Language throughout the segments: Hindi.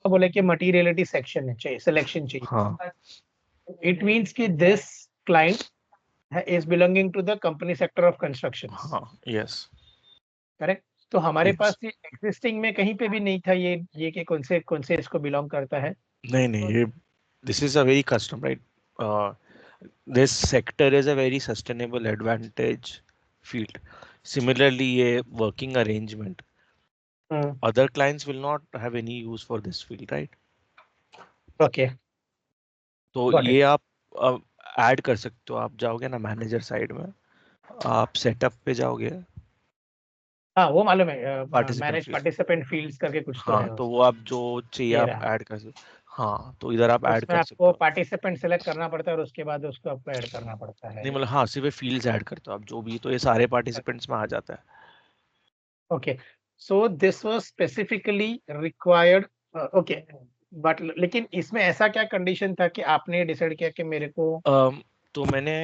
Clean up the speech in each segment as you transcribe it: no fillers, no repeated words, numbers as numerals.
बोले कि मटीरियलिटी सेक्शन है, चाहिए सिलेक्शन चाहिए, हाँ इट मींस कि this client is belonging to the company sector of construction, हाँ यस करेक्ट? तो हमारे यस। पास ये एग्जिस्टिंग में कहीं पे भी नहीं था ये कि कौन से इसको बिलोंग करता है। नहीं नहीं, ये this is a very custom right, this sector is a very sustainable advantage field. Similarly, ये working arrangement, other clients will not have any use for this field, right? Okay, तो गॉट ये इट। आप ऐड कर सकते हो, आप जाओगे ना मैनेजर साइड में, आप सेटअप पे जाओगे, हाँ वो मालूम है, participant manage field, participant fields करके कुछ तो हाँ है तो उस, वो आप जो चाहिए ये आप रहा। ऐड कर सकते हो, हाँ तो इधर आप ऐड उसमें कर आपको सकते हो। पार्टिसिपेंट सेलेक्ट करना पड़ता है और उसके बाद उसको आपको ऐड करना पड़ता है। नहीं मतलब हाँ, सिर्फ फील्ड्स ऐड करते हो आप जो भी, तो ये सारे पार्टिसिपेंट्स में आ जाता है। Okay, so this was specifically required, okay, but लेकिन इसमें ऐसा क्या कंडीशन था कि आपने डिसाइड किया कि मेरे को, तो मैंने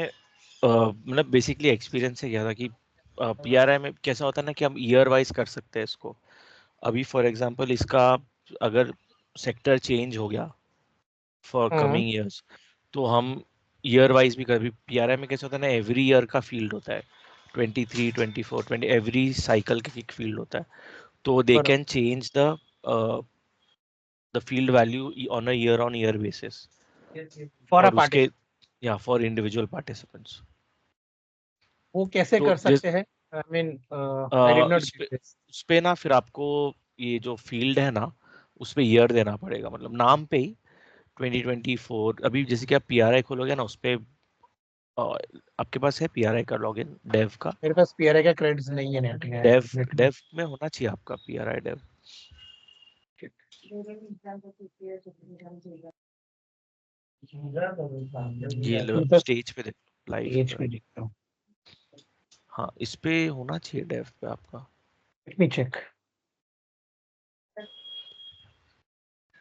मतलब बेसिकली एक्सपीरियंस से किया था कि पीआरआई में कैसा होता है ना कि हम ईयर वाइज कर सकते हैं इसको। अभी फॉर एग्जांपल इसका अगर सेक्टर चेंज हो गया फॉर हम्म, कमिंग ईयर्स, तो हम ईयर वाइज भी कर भी, पीआरआई में कैसा होता है ना, एवरी ईयर का फील्ड होता है, 23 24 20 एवरी साइकिल का एक फील्ड होता है, तो दे कैन बरोबर, change the field value on year basis, for a और पार्टी, उसके या फॉर इंडिविजुअल पार्टिसिपेंट्स। वो कैसे तो कर जिस सकते हैं? I mean, I did not get this. उस पे ना फिर आपको ये जो फील्ड है ना, उस पे ईयर देना पड़ेगा, मतलब नाम पे ही 2024। अभी जैसे कि आप पीआरआई खोलोगे ना, उस पे आपके पास है पीआरआई का लॉगिन डेव का, मेरे पास पीआरआई का क्रेडिट्स नहीं है नेट में, डेव नेट में। डेव में होना चाहिए आपका पीआरआई डेव। ये लो मेरे पास स्टेज पे देखो लाइव पेज पे, पे देखता हूँ, हाँ इस पे होना चाहिए डेव पे आपका। Let me check.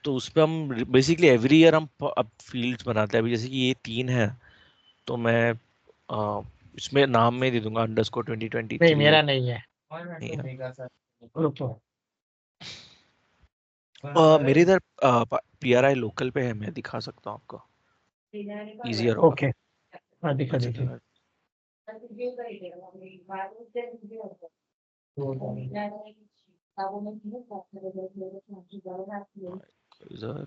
तो उस पे हम बेसिकली एवरी ईयर हम अब फील्ड्स बनाते हैं। अभी जैसे कि ये 3 है, तो मैं इसमें नाम में दे दूंगा अंडरस्कोर नहीं 2023। मेरा नहीं है, नहीं है रुको। मेरे इधर पीआरआई लोकल पे है, मैं दिखा सकता हूँ आपको, इजियर होगा। ओके, हाँ दिखा एक दीजिए। सेकंड, इधर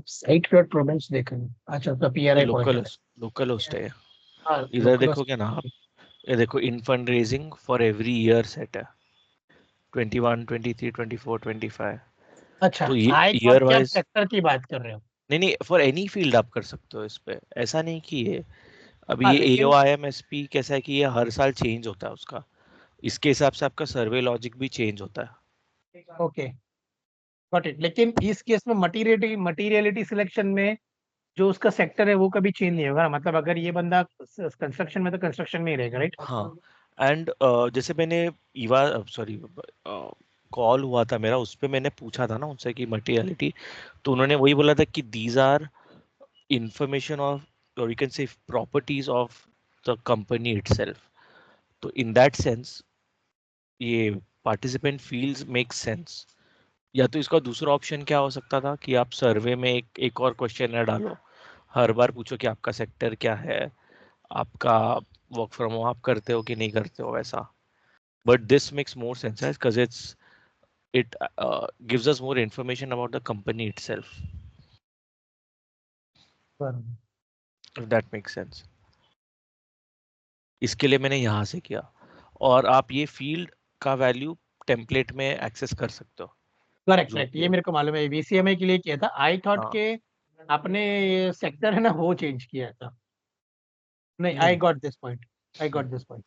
साइट पे प्रोविंस देखा, अच्छा तो ये PRI local, project. Local host है। हाँ इधर लोकल। देखोगे ना आप, ये देखो in fund raising for every year set है, 21 23 24 25। अच्छा, तो ये आई थॉट ईयर कि आप वाइज, सेक्टर की बात कर रहे हो। नहीं नहीं, फॉर एनी फील्ड आप कर सकते हो इस पे, ऐसा नहीं कि ये अभी हाँ ये लेकिन, AOIMSP कैसा है कि ये हर साल चेंज होता है उसका, इसके हिसाब से आपका सर्वे लॉजिक भी चेंज होता है। ओके गॉट इट, लेकिन इस केस में मटीरियलिटी सिलेक्शन में जो उसका सेक्टर है वो कभी चेंज नहीं होगा ना? मतलब अगर ये बंदा कंस्ट्रक्शन में तो कंस्ट्रक्शन में ही रहेगा, राइट? हाँ एंड जैसे मैंने ईवा सॉरी कॉल हुआ था मेरा, उस पे मैंने पूछा था ना उनसे कि मटेरियलिटी, तो उन्होंने वही बोला था कि दीज आर इंफॉर्मेशन ऑफ, और you can say properties of the company itself. तो इन दैट सेंस ये पार्टिसिपेंट फील्ड्स मेक सेंस। या तो इसका दूसरा ऑप्शन क्या हो सकता था कि आप सर्वे में एक और क्वेश्चन डालो, हर बार पूछो कि आपका सेक्टर क्या है, आपका वर्क फ्रॉम होम आप करते हो कि नहीं करते हो वैसा। But this makes more sense because it gives us more information about the company itself, if that makes sense। इसके लिए मैंने यहाँ से किया, और आप ये फील्ड का वैल्यू टेम्पलेट में एक्सेस कर सकते हो करेक्ट जो करेक्ट, भी ये है। मेरे को मालूम है, बीसीएमए के लिए किया था। आई थॉट हाँ के आपने सेक्टर है ना वो चेंज किया था। नहीं, आई नहीं got this point, I got this point.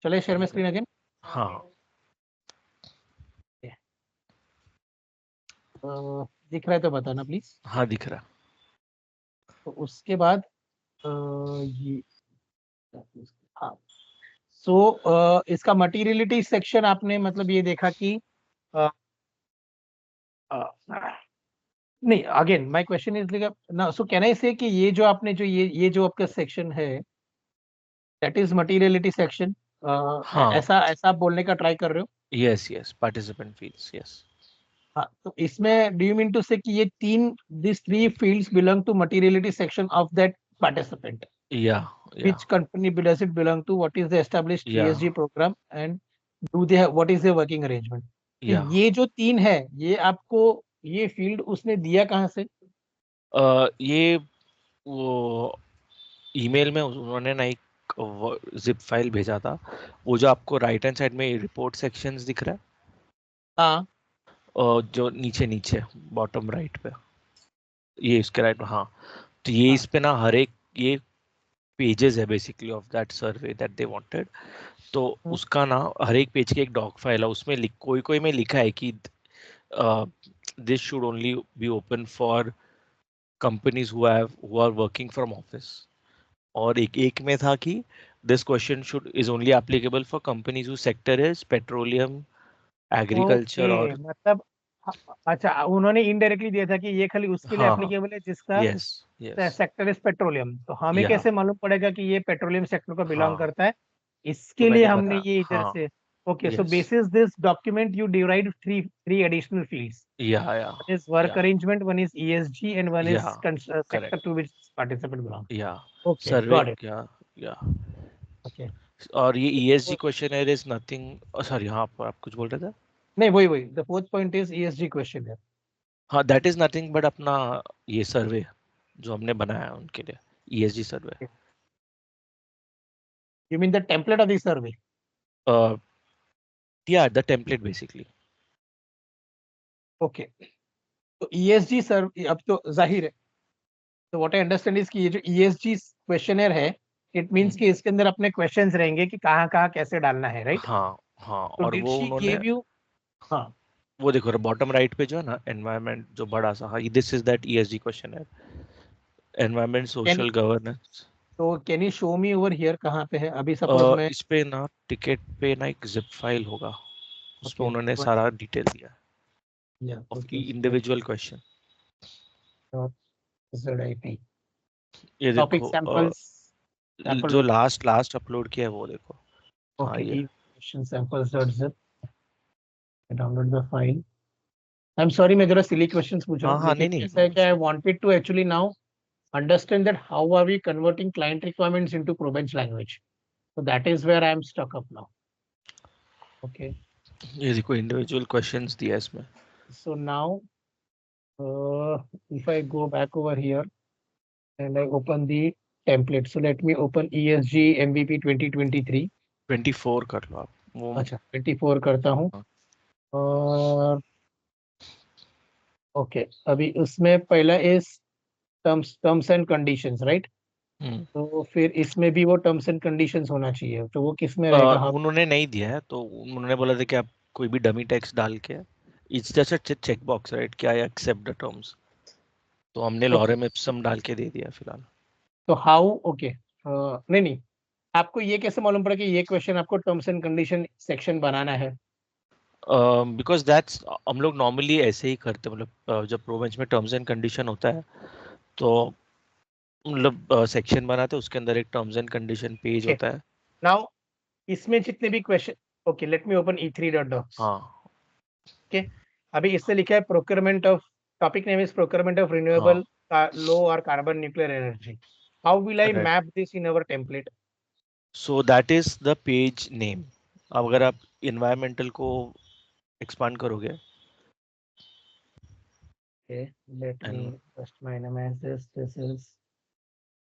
चलिए शेयर में स्क्रीन अगेन। हाँ दिख रहा है तो बताना प्लीज। हाँ दिख रहा। तो उसके बाद ये, हाँ, सो इसका मटीरियलिटी सेक्शन आपने मतलब ये देखा कि अ, अ, नहीं, अगेन माय क्वेश्चन इज ना, सो कैन आई से कि ये जो आपने जो ये जो आपका सेक्शन है दैट इज मटीरियलिटी सेक्शन, हाँ ऐसा ऐसा आप बोलने का ट्राई कर रहे हो? Yes, yes, participant fields, yes. हाँ, तो इसमें डू यू मीन टू से कि ये तीन this three fields belong to materiality section of that participant, Yeah, yeah, which company does it belong to, what is the established yeah, ESG program, and do they have what is their working arrangement. तो yeah. ये जो तीन है, ये आपको ये फील्ड उसने दिया कहाँ से? ये वो ईमेल में उन्होंने ना एक जिप फाइल भेजा था, वो जो आपको राइट हैंड साइड में रिपोर्ट सेक्शंस दिख रहा है, हाँ जो नीचे नीचे बॉटम राइट पे, ये इसके राइट में, हाँ। तो ये हाँ। इस पे ना हर एक ये पेजेस है basically of that survey that they wanted. तो हम्म, उसका ना हर एक पेज की एक डॉक फाइल है, उसमें कोई कोई में लिखा है कि this should only be open for companies who are working from office, और एक एक में था कि this question should is only applicable for companies who sector is petroleum, agriculture okay, और। मतलब अच्छा, उन्होंने इनडायरेक्टली दिया था कि ये खाली उसके लिए हाँ, एप्लीकेबल है जिसका yes, yes, sector is petroleum, तो हमें या, कैसे मालूम पड़ेगा कि ये पेट्रोलियम सेक्टर को बिलोंग हाँ, करता है? तो इसके लिए मैंने हमने बता, ये इधर हाँ, से, okay, so yes, basis this document you derive three three additional fields. या, One is work या, arrangement, one is ESG, and one या, is sector correct, to which participant belong. या, Okay, सर्वे, got it. या। Okay. और ये ESG So, question is nothing, sorry, हाँ, आप कुछ बोल रहे थे। नहीं, वही the fourth point is ESG question है. हाँ, दैट इज नथिंग बट अपना ये सर्वे जो हमने बनाया है उनके लिए, ESG survey. You mean the template of the survey? या द टेम्पलेट बेसिकली। Okay. तो ESG सर्वे अब तो जाहिर है, तो व्हाट आई अंडरस्टैंड इज कि ये जो ESG क्वेश्चनर है, इट मींस कि इसके अंदर अपने क्वेश्चंस रहेंगे कि कहाँ कहाँ कैसे डालना है, राइट? हाँ, हाँ, तो और डिड वो शी उन्होंने, गिव यू? हाँ, वो देखो बॉटम राइट पे जो है ना एनवायरनमेंट जो बड़ा सा, हाँ, this is that ESG question है, एनवायरनमेंट कैन सोशल गवर्नेंस। तो can you show me over here कहाँ पे है? अभी सपोज मैं, इस पे ना टिकट पे ना एक जिप फाइल होगा, उस पे ओके, उन्होंने सारा डिटेल दिया है या of okay, individual question. ZIP ये टॉपिक देखो, सैंपल्स, सैंपल जो लास्ट लास्ट अपलोड किया है वो देखो। हाँ, Okay, ये, evaluation samples.zip. Download the file. I'm sorry, मैं जरा silly questions पूछ रहा हाँ, हूँ, हाँ, लेकिन नहीं, नहीं, ऐसा है नो कि I issue. wanted to actually now understand that how are we converting client requirements into Probench language. So that is where I am stuck up now. Okay. ये देखो इंडिविजुअल क्वेश्चंस दिया है इसमें। So now, if I go back over here and I open the template, so let me open ESG MVP 2023. 24 कर लो आप वो। अच्छा, 24 करता हूँ. हाँ, और ओके, अभी उसमें पहला is terms and conditions, right? Hmm. तो फिर इसमें भी वो टर्म्स एंड कंडीशंस होना चाहिए, तो वो किस में रहेगा? हाँ, उन्होंने नहीं दिया है, तो उन्होंने बोला था कि आप कोई भी डमी टेक्स्ट डाल के, it's just a check box right, कि आई एक्सेप्ट द टर्म्स, तो हमने ओके, लॉरेम इप्सम डाल के दे दिया फिलहाल। तो हाउ, ओके, नहीं नहीं, आपको ये कैसे मालूम पड़ा कि ये क्वेश्चन आपको टर्म्स एंड कंडीशन सेक्शन बनाना है? बिकॉज दैट्स, हम लोग नॉर्मली ऐसे ही करते हैं, मतलब जब प्रोवेंच में टर्म्स एंड कंडीशन होता है तो मतलब सेक्शन बनाते हैं, उसके अंदर एक terms and condition page okay, होता है। नाउ इसमें जितने भी question, okay, let me open e3.docs. हाँ, ओके, अभी इससे लिखा है procurement of, topic name is procurement of हाँ, रिन्यूएबल लो और carbon nuclear energy. How will I right, map this in our template? So that is the page name. अब अगर आप इन्वायरमेंटल को एक्सपांड करोगे, Okay, let and, me first minimize this. This is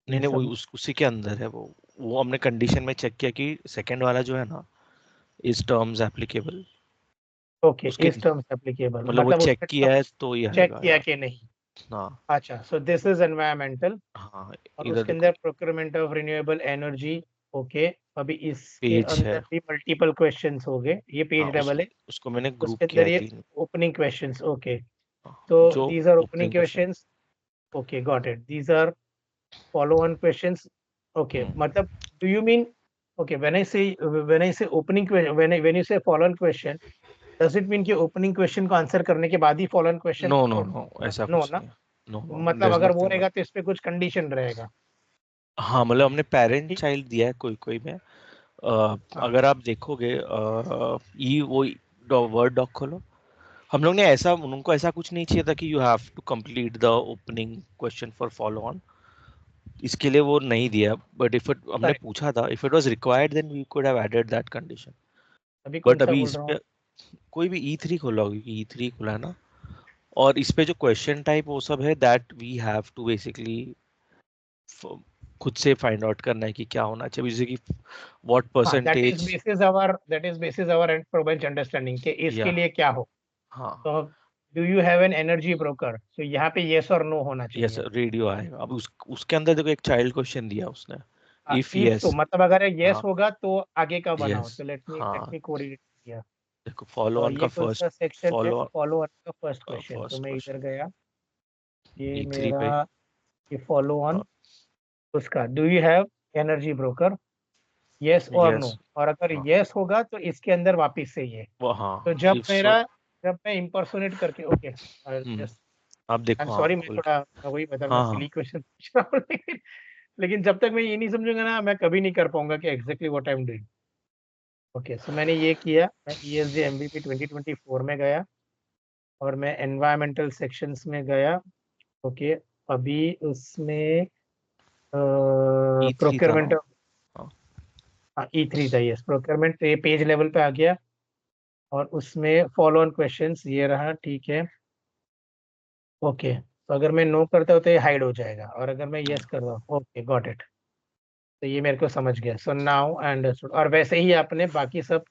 नहीं, ये नहीं, वो सब. उसी के अंदर है वो हमने कंडीशन में चेक किया कि सेकंड वाला जो है ना, इस टर्म्स एप्लीकेबल, ओके, उसके इस टर्म्स एप्लीकेबल मतलब वो मतलब चेक उसमें किया है तो ये चेक आएगा किया यहाँ। कि नहीं? हाँ, अच्छा, सो दिस इज एनवायरमेंटल, हाँ, और इधर उसके देखो अंदर procurement of renewable energy. Okay, अभी इसके पेज है। अंदर भी मल्टीपल क्वेश्चंस हो गए, ये हाँ, पेज डबल है. उसको मैंने ग्रुप उसके किया अंदर है ये 3। Opening questions. ओके, हाँ, तो जो these are opening opening question. Questions. Okay, got it. These are follow on questions. Okay, hmm. matlab, do you mean, okay, when I say opening question, when you say follow on question, does it mean कि ओपनिंग क्वेश्चन को आंसर करने के बाद ही follow on question? No, no, no, ऐसा नो कुछ ना, नहीं है। नो, नो, मतलब देयर इज अगर वो नथिंग बट, रहेगा तो इस पे कुछ कंडीशन रहेगा? हाँ, मतलब हमने पेरेंट ठीक. चाइल्ड दिया है कोई कोई में, अगर आप देखोगे वो वर्ड डॉक खोलो। हम लोग ने ऐसा उनको ऐसा कुछ नहीं चाहिए था कि you have to complete the opening question for follow on. इसके लिए वो नहीं दिया, बट इफ इट हमने करेक्ट। पूछा था, if it was required then we could have added that condition. अभी कौन बट सा अभी बोल इस रहा हूँ? पे कोई भी E3 खोला होगा, क्योंकि E3 खुला है ना। और इस पे जो क्वेश्चन टाइप वो सब है, that we have to basically खुद से फाइंड आउट करना है कि क्या होना चाहिए, जैसे कि व्हाट हाँ, percentage. That is basis our and प्रोबेंच अंडरस्टैंडिंग कि इसके या लिए क्या हो। हाँ, तो do you have an energy broker, तो यहाँ पे येस और नो होना यस चाहिए। रेडियो आएगा। अब उसके अंदर देखो एक चाइल्ड क्वेश्चन दिया उसने, इफ इफ तो यस। मतलब अगर येस हाँ, होगा तो आगे का बनाओ, यस। तो लेट हाँ, मी कोरिलेट किया। देखो फॉलो ऑन का ये कौन फर्स्ट, सा सेक्शन है? फॉलो फॉलो ऑन का फर्स्ट क्वेश्चन, तो फर्स्ट मैं इधर क्वेश्चन गया। ये E3 मेरा, पे। ये फॉलो ऑन उसका, do you have energy broker, yes और नो। यस। और अगर हाँ, यस होगा तो इसके अंदर वापिस से ये। वो तो हाँ, जब इफ सो। मेरा, जब मैं इम्पर्सोनेट करके, ओके हम्म, जस्ट, आप आई एम देखो, हाँ सॉरी, मैं खोल के। थोड़ा, मैं वही बता, मैं हाँ सिली हाँ। क्वेश्चन पूछ रहा हूँ लेकिन जब तक मैं ये नहीं समझूंगा ना, मैं कभी नहीं कर पाऊंगा कि exactly what I am doing. Okay, so मैंने ये किया, मैं ESG MVP 2024 में गया और मैं एनवायरमेंटल सेक्शंस में गया। ओके, अभी उसमें E3 था ना। प्रोक्योरमेंट, हाँ। E3 था, यस, प्रोक्योरमेंट पेज लेवल पे आ गया। और उसमें फॉलो ऑन क्वेश्चंस ये रहा, ठीक है। ओके, तो अगर मैं नो करता हूँ तो ये हाइड हो जाएगा, और अगर मैं यस कर रहा हूँ, ओके गॉट इट, तो ये मेरे को समझ गया। So now I understood. और वैसे ही आपने बाकी सब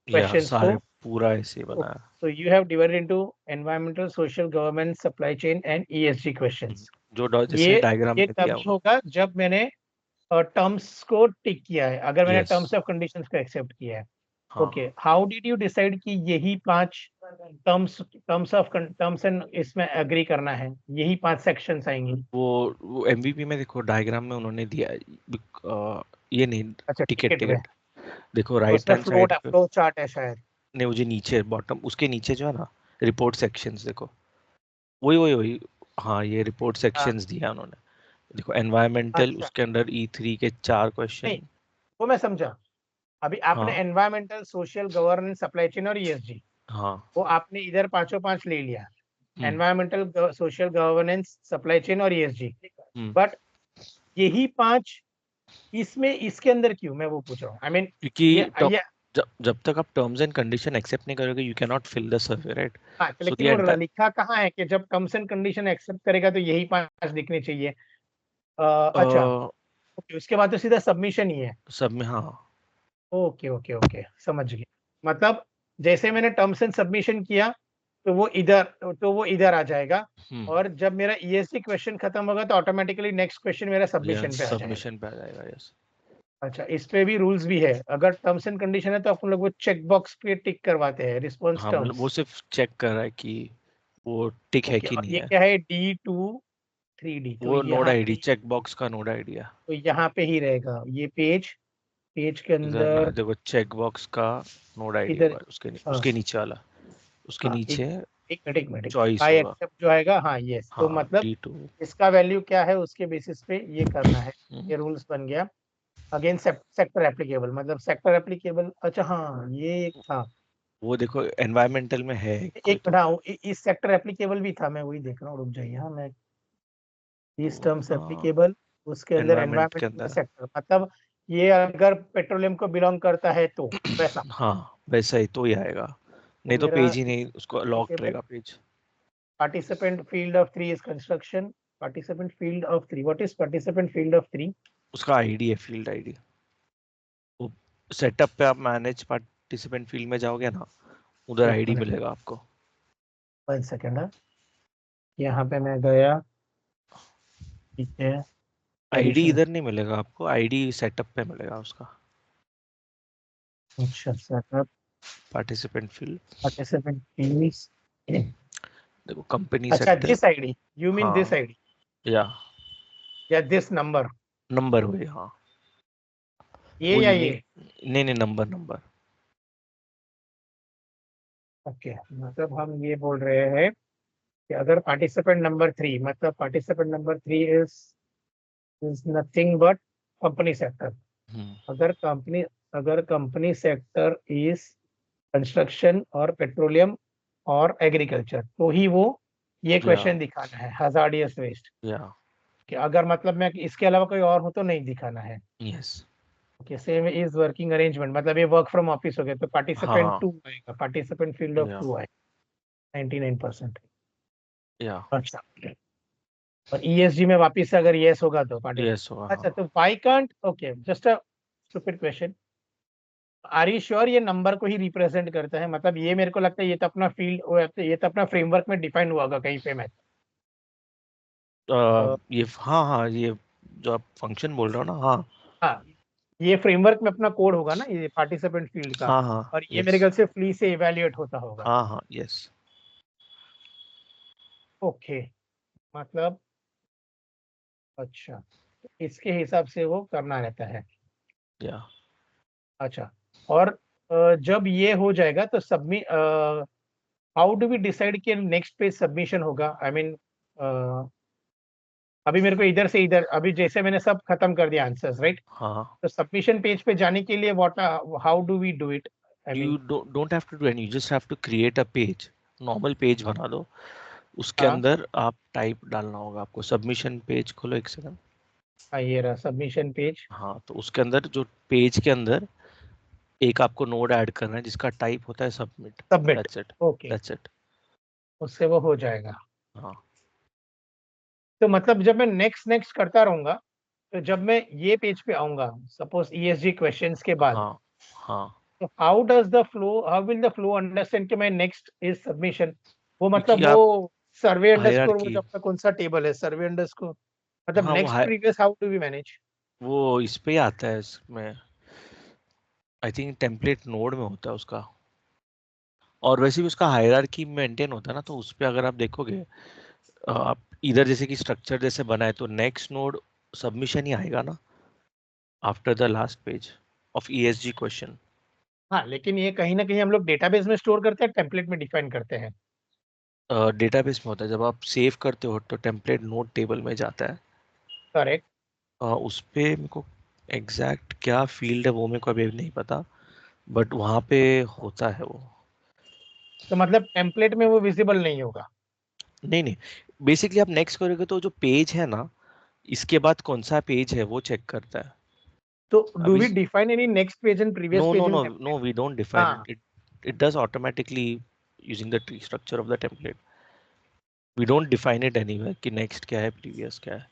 या क्वेश्चंस सारे को, पूरा ऐसे ही बनाया। so you have divided into environmental, social, government, supply chain and ESG hmm, questions. जैसे ये डायग्राम ये में दिया तभी हुआ। होगा जब मैंने टर्म्स को टिक किया है, अगर मैंने यस। टर्म्स ऑफ कंडीशंस को एक्सेप्ट किया है। ओके, हाँ, हाउ डिड यू डिसाइड कि यही 5 टर्म्स एंड इसमें एग्री करना है, यही 5 सेक्शंस आएंगे? वो MVP में देखो डायग्राम में उन्होंने दिया है। ये नहीं, अच्छा, टिकट टिकट में, टिकट देखो तो राइट उसमें हैंड साइड पे। फ्लो चार्ट है शायद। नहीं, वो जो नीचे बॉटम, उसके नीचे जो है ना, रिपोर्ट सेक्शंस देखो। वही वही वही। हाँ, ये रिपोर्ट हाँ, सेक्शंस दिया उन्होंने। देखो एनवायरमेंटल, अच्छा, उसके अंडर E3 के 4 नहीं, क्वेश्चन। वो मैं समझा। अभी आपने हाँ environmental, social, governance, supply chain और ESG, हाँ। वो आपने इधर पांचों पांच ले लिया। Hmm environmental, social, governance, supply chain और ESG। हम्म। बट यही 5 इसमें, इसके अंदर क्यों, मैं वो पूछ रहा हूँ, आई मीन क्योंकि ये जब तक आप टर्म्स एंड कंडीशन एक्सेप्ट नहीं करोगे, you can not fill the survey, right. हाँ, सो द लेकिन वो एंटायर। लिखा कहाँ है कि जब टर्म्स एंड कंडीशन एक्सेप्ट करेगा तो यही 5 दिखने चाहिए? अच्छा, ओके, उसके बाद तो सीधा सबमिशन ही है। सब में हाँ। ओके ओके ओके, समझ गया। मतलब जैसे मैंने टर्म्स एंड सबमिशन किया, तो वो इधर आ जाएगा। हम्म। और जब मेरा ESG क्वेश्चन खत्म होगा तो ऑटोमेटिकली नेक्स्ट क्वेश्चन मेरा सबमिशन यस, पे आ जाएगा। सबमिशन पे आ जाएगा, यस। अच्छा, इस पे भी रूल्स भी है, अगर टर्म्स एंड कंडीशन है तो अपन लोग वो चेक बॉक्स पे टिक करवाते हैं, रिस्पॉन्स हाँ, मतलब वो टर्म्स। सिर्फ चेक कर रहा है कि वो टिक है ओके, कि और नहीं ये है। क्या है, D2 3D, तो वो नोड यहाँ आईडी, पे, चेक बॉक्स का नोड आईडी है। तो यहाँ पे ही रहेगा ये पेज, पेज के इधर ना अंदर, देखो, चेक बॉक्स का नोड आईडी इधर, होगा, हाँ उसके नीचे वाला, उसके हाँ, नीचे एक मिनट, चॉइस आई होगा। एक्सेप्ट जो आएगा, हाँ यस, तो हाँ, मतलब D2। इसका वैल्यू क्या है उसके बेसिस पे ये करना है। ये रूल्स बन गया। अगेन सेक्टर एप्लीकेबल, मतलब सेक्टर एप्लीकेबल, अच्छा हाँ, ये एक था। वो देखो एनवायरमेंटल में है कोई एक तो। मिनट, हाँ, इस सेक्टर एप्लीकेबल भी था, मैं वही देख रहा हूँ, रुक जाइए, हाँ मैं, इस टर्म्स एप्लीकेबल, उसके अंदर एनवायरमेंट के एनवायरमेंटल अंदर। सेक्टर, मतलब ये अगर पेट्रोलियम को बिलोंग करता है तो वैसा। हाँ, वैसा ही तो ही आएगा। तो नहीं तो मेरा पेज ही नहीं, उसको लॉक रहेगा page. participant field of 3 is construction. Participant field of 3. What is participant field of 3? उसका आईडी है, फील्ड आईडी। वो सेटअप पे आप मैनेज पार्टिसिपेंट फील्ड में जाओगे ना, उधर एक आईडी मिनट, मिलेगा आपको। 1 सेकेंड, यहाँ पे मैं गया, ठीक है, आईडी एडिशन, इधर नहीं मिलेगा आपको, आईडी सेटअप पे मिलेगा उसका। अच्छा, setup, participant field. participant fields, देखो कंपनी अच्छा, sector. This ID, you mean this हाँ, आईडी या या दिस नंबर, नंबर हुए, हाँ। ये वो या ये? यूनिक। नहीं नहीं, नंबर नंबर। ओके, मतलब हम ये बोल रहे हैं कि अगर पार्टिसिपेंट नंबर 3, मतलब participant number 3 is nothing but company sector. Hmm. अगर कंपनी अगर कंपनी सेक्टर इज कंस्ट्रक्शन और पेट्रोलियम और एग्रीकल्चर, तो ही वो ये या क्वेश्चन दिखाना है हजार्डियस वेस्ट। या कि अगर मतलब मैं इसके अलावा कोई और हूं तो नहीं दिखाना है। Yes. Okay, same is working arrangement, मतलब ये वर्क फ्रॉम ऑफिस हो गया तो पार्टिसिपेंट हाँ। टू आएगा, पार्टिसिपेंट फील्ड ऑफ या टू आएगा 99%। या अच्छा, और ईएसजी में वापिस से अगर यस होगा तो पार्टिसिपेंट। यस होगा हाँ। अच्छा, तो why can't, okay just a stupid question, are you sure ये नंबर को ही रिप्रेजेंट करता है? मतलब ये मेरे को लगता है ये तो अपना फील्ड, ये तो अपना फ्रेमवर्क में डिफाइन हुआ होगा कहीं पे मैं। ये हाँ हाँ, ये जो आप फंक्शन बोल रहे हो ना, हाँ हाँ, ये फ्रेमवर्क में अपना कोड होगा ना ये पार्टिसिपेंट फील्ड का, हाँ हाँ। और ये मेरे यस। ख्याल से फ्ली से इवेल्युएट होता होगा। हाँ हाँ यस। ओके, मतलब अच्छा, तो इसके हिसाब से वो करना रहता है। या अच्छा, और जब ये हो जाएगा तो submit, how do we decide कि नेक्स्ट पेज सबमिशन होगा? आई मीन अभी मेरे को इधर से इधर, अभी जैसे मैंने सब खत्म कर दिया आंसर्स, राइट? हाँ। तो सबमिशन पेज पे जाने के लिए what, how do we do it? I you mean don't have to do any, you just have to create a page, normal page बना दो। उसके हाँ अंदर आप टाइप डालना होगा आपको। सबमिशन पेज खोलो एक सेकंड। हाँ, ये रहा सबमिशन पेज। हाँ, तो उसके अंदर जो पेज के अंदर एक आपको नोड ऐड करना है जिसका टाइप होता है submit. Submit, that's it. Okay, that's it. उससे वो हो जाएगा। हाँ तो मतलब जब मैं नेक्स्ट नेक्स्ट करता रहूंगा, तो जब मैं ये पेज पे आऊंगा सपोज ईएसजी क्वेश्चंस के बाद, हाँ हाँ। तो how does the flow, how will the flow understand कि मैं नेक्स्ट इज सबमिशन? वो क्योंकि मतलब वो आप सर्वे अंडरस्कोर, वो जो हायरार्की, अपना कौन सा टेबल है सर्वे अंडरस्कोर, मतलब हाँ next previous, how do we manage? वो इस पे ही आता है इसमें। आई थिंक टेम्पलेट नोड में होता है उसका। और वैसे भी उसका हायरार्की मेंटेन होता है ना, तो उस पे अगर आप देखोगे, आप इधर जैसे कि स्ट्रक्चर जैसे बना है तो नेक्स्ट नोड सबमिशन ही आएगा ना, after the last page of ESG question. हाँ, लेकिन ये कहीं ना कहीं हम लोग डेटाबेस में स्टोर करते हैं, टेम्पलेट में डिफाइन करते हैं। डेटाबेस में होता है, जब आप सेव करते हो तो टेम्पलेट नोड टेबल में जाता है। करेक्ट। उस पे मेरे को एग्जैक्ट क्या फील्ड है वो मेरे को अभी नहीं पता, बट वहाँ पे होता है वो। तो मतलब टेम्पलेट में वो विजिबल नहीं होगा? नहीं नहीं, बेसिकली आप नेक्स्ट करोगे तो जो पेज है ना, इसके बाद कौन सा पेज है वो चेक करता है। तो डू अभी we define any next page and no previous page no in no no, template? We don't define हाँ, it, it does automatically using the tree structure of the template. We don't define it anywhere कि नेक्स्ट क्या है प्रीवियस क्या है।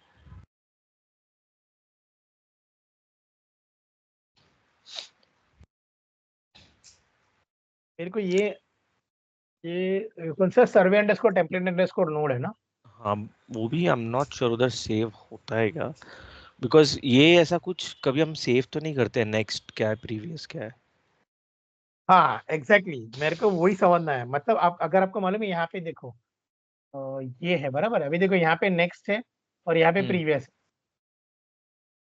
मेरे को ये कौन सा सर्वे अंडरस्कोर टेम्पलेट अंडरस्कोर नोड है ना? हाँ, वो भी आई एम नॉट श्योर उधर सेव होता है क्या, बिकॉज ये ऐसा कुछ कभी हम सेव तो नहीं करते नेक्स्ट क्या है प्रीवियस क्या है। हाँ एग्जैक्टली exactly. मेरे को वही समझना है, मतलब आप अगर आपको मालूम है यहाँ पे देखो, ये है बराबर है, अभी देखो यहाँ पे नेक्स्ट है और यहाँ पे हम्म। प्रीवियस है।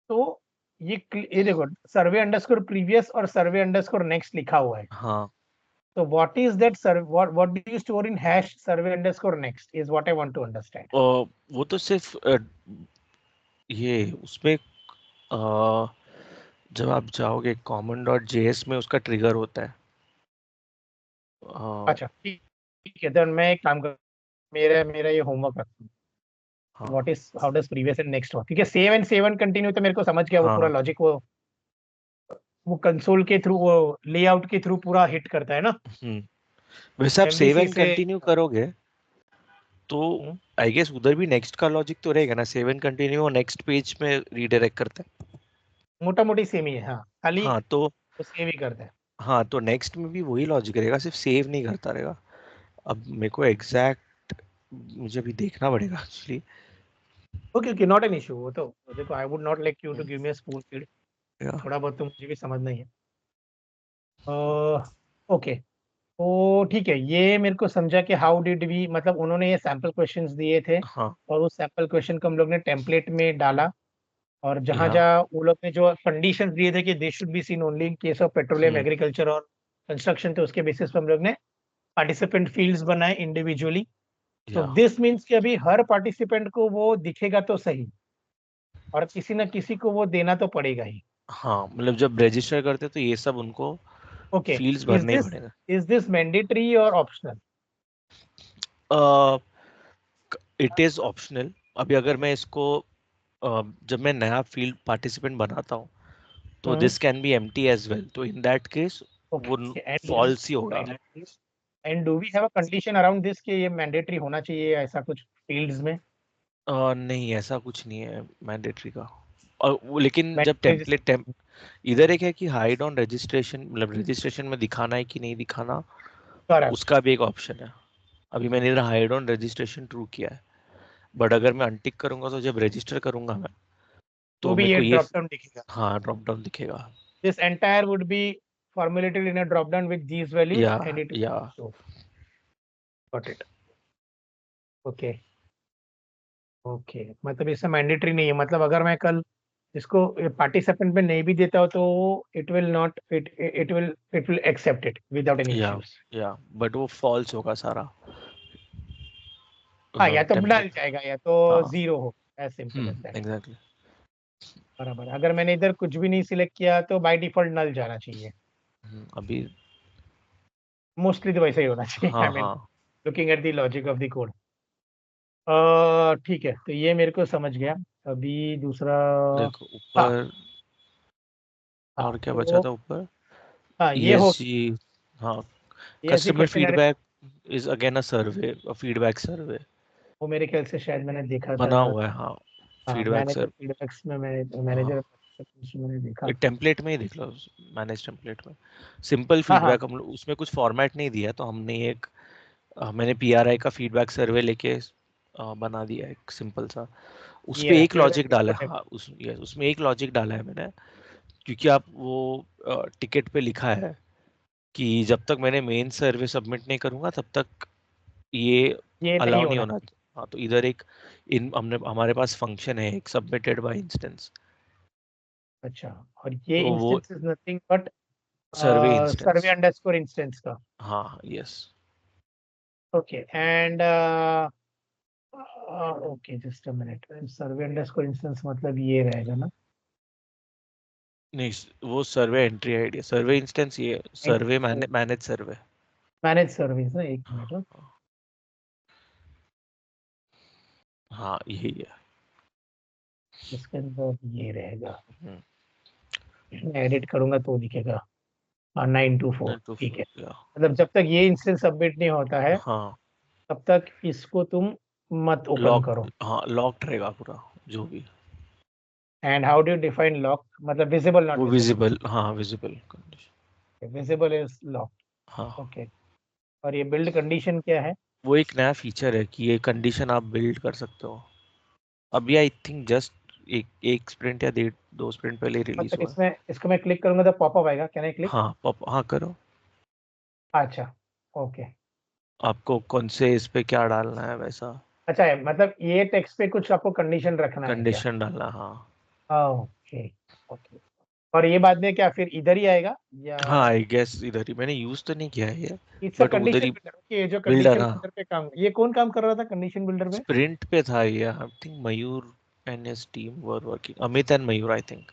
तो ये देखो सर्वे अंडरस्कोर प्रीवियस और सर्वे अंडरस्कोर नेक्स्ट लिखा हुआ है। हाँ। तो what is that survey, what do you store in hash survey underscore next is what I want to understand. वो तो सिर्फ ये उसमें जब आप जाओगे कॉमन डॉट जेएस में उसका ट्रिगर होता है। अ, अच्छा ठीक, ठीक है, देन मैं एक काम कर, मेरा मेरा ये होमवर्क करता हूँ। व्हाट हाँ is, how does previous and next work? ठीक है, save and save and continue तो मेरे को समझ गया, वो पूरा हाँ। लॉजिक वो कंसोल के थ्रू, वो लेआउट के थ्रू पूरा हिट करता है ना। वैसे आप सेव एमवीसी एंड से कंटिन्यू करोगे तो आई गेस उधर भी नेक्स्ट का लॉजिक तो रहेगा ना, सेव एंड कंटिन्यू और नेक्स्ट पेज में रीडायरेक्ट करता है। मोटा मोटी सेम ही है, हाँ, खाली हाँ तो, वो सेव ही करता है। हाँ तो नेक्स्ट में भी वही लॉजिक रहेगा, सिर्फ सेव नहीं करता रहेगा। अब मेरे को एग्जैक्ट, मुझे अभी देखना पड़ेगा actually. Okay okay, not an issue, वो तो देखो, I would not like you to give me a spoon feed, थोड़ा बहुत तो मुझे भी समझना ही है। ओके, तो ठीक है, ये मेरे को समझा कि हाउ डिड वी, मतलब उन्होंने ये सैंपल क्वेश्चंस दिए थे, हाँ। और उस सैंपल क्वेश्चन को हम लोग ने टेम्पलेट में डाला, और जहां या जहां वो लोग ने जो कंडीशंस दिए थे कि this should be seen only in case of petroleum hmm. Agriculture और कंस्ट्रक्शन, तो उसके बेसिस पे हम लोग ने पार्टिसिपेंट फील्ड्स बनाए इंडिविजुअली। तो या दिस मीन्स कि अभी हर पार्टिसिपेंट को वो दिखेगा तो सही, और किसी ना किसी को वो देना तो पड़ेगा ही। हाँ मतलब जब रजिस्टर करते तो ये सब उनको ओके, फील्ड्स इज भरने ही दिस पड़ेगा। इज दिस मैंडेटरी और ऑप्शनल? It is optional. अभी अगर मैं इसको जब मैं नया फील्ड पार्टिसिपेंट बनाता हूँ तो hmm. This can be empty as well, तो इन दैट केस वो ओके, एंड फॉल्स ही होगा। And do we have a condition around this कि ये मैंडेटरी होना चाहिए ऐसा कुछ फील्ड्स में? नहीं ऐसा कुछ नहीं है मैंडेटरी का। और वो लेकिन जब मैंडेटरी? टेम्पलेट इधर एक है कि हाइड ऑन रजिस्ट्रेशन, मतलब रजिस्ट्रेशन में दिखाना है कि नहीं दिखाना, करेक्ट। उसका भी एक ऑप्शन है। अभी मैंने इधर हाइड ऑन रजिस्ट्रेशन ट्रू किया है, बट अगर मैं अनटिक करूंगा तो जब रजिस्टर करूंगा मैं तो तो भी मेरे ये को ये ड्रॉप डाउन दिखेगा? हाँ ड्रॉप डाउन दिखेगा। This entire would be formulated in a drop down with these values या and it या show. Got it. Okay. Okay, मतलब इससे मैंडेटरी नहीं है, मतलब अगर मैं कल इसको पार्टिसिपेंट में नहीं भी देता हूँ तो it will not it will accept it without any या इश्यूज? या बट वो फॉल्स होगा सारा हाँ, या तो डल टेम्पलेट। जाएगा या तो हाँ जीरो हो, as simple as that. Exactly. बराबर, अगर मैंने इधर कुछ भी नहीं सिलेक्ट किया तो बाय डिफॉल्ट नल जाना चाहिए। अभी मोस्टली तो वैसे ही होना चाहिए, हाँ आई मीन हाँ looking at the logic of the code. ठीक है, तो ये मेरे को समझ गया। अभी दूसरा। देखो हाँ। ऊपर हाँ और क्या बचा तो था ऊपर। हाँ, ये हो ESG, हाँ ESG customer question. Feedback is again a survey, a feedback survey वो मेरे ख्याल से शायद मैंने देखा था। बना हुआ है। हाँ हाँ, फीडबैक मैनेजर सर। फीडबैक्स में मैंने हाँ मैनेजर मैंने देखा। टेम्पलेट में ही देख लो, मैनेज टेम्पलेट में सिंपल हाँ हाँ, फीडबैक, हम लोग उसमें कुछ फॉर्मेट नहीं दिया तो हमने एक मैंने PRI का फीडबैक सर्वे लेके बना दिया एक सिंपल सा। उस ये पे रहा एक फीडबैक लॉजिक डाला है। रिपोर्ट। हाँ उसमें एक लॉजिक डाला है मैंने, क्योंकि आप वो टिकट पे लिखा है कि जब तक मैंने मेन सर्वे सबमिट नहीं करूंगा तब तक ये ये नहीं अलाउ नहीं होना होना। चाहिए। हाँ तो इधर एक इन हमने हमारे पास फंक्शन है एक सबमिटेड बाय इंस्टेंस, अच्छा, और ये तो वो instance is nothing but survey survey instance. Underscore instance का? हाँ yes. Okay, and okay, just a minute. Survey underscore instance मतलब ये रहेगा ना? नहीं वो सर्वे एंट्री आईडी, सर्वे इंस्टेंस ये सर्वे मैनेज सर्वे। मैनेज सर्विस ना, एक मिनट। हाँ यही है। इसके अंदर ये रहेगा, हम्म, एडिट करूंगा तो दिखेगा। हाँ, 924, तो ठीक है। या मतलब जब तक ये इंस्टेंस सबमिट नहीं होता है हाँ तब तक इसको तुम मत ओपन लॉक, करो। हाँ लॉक्ड रहेगा पूरा जो भी। And how do define lock? मतलब विजिबल नॉट वो विजिबल? विजिबल, हाँ visible condition. Visible is lock. हाँ ओके। और ये बिल्ड कंडीशन क्या है? वो एक नया फीचर है कि ये कंडीशन आप बिल्ड कर सकते हो। अभी आई थिंक जस्ट एक एक स्प्रिंट या डेढ़ दो स्प्रिंट पहले रिलीज मतलब हुआ है। इसमें इसको मैं क्लिक करूंगा तो पॉपअप आएगा, कैन आई क्लिक? हाँ पॉप हाँ करो। अच्छा। ओके। आपको कौन से इस पे क्या डालना है वैसा अच्छा है, मतलब ये टेक्स्ट पे कुछ आपको कंडीशन रखना है क्या? कंडीशन डालना है, हाँ। ओके। ओके। और ये बाद में क्या फिर इधर ही आएगा या? हाँ आई गेस इधर ही, मैंने यूज तो नहीं किया है ये, इट्स अ बट उधर कंडीशन ही बिल्डर। ओके, जो बिल्डर। कंडीशन हाँ बिल्डर पे काम, ये कौन काम कर रहा था कंडीशन बिल्डर पे? स्प्रिंट पे था ये, I think Mayur and his team were working, Amit and Mayur I think.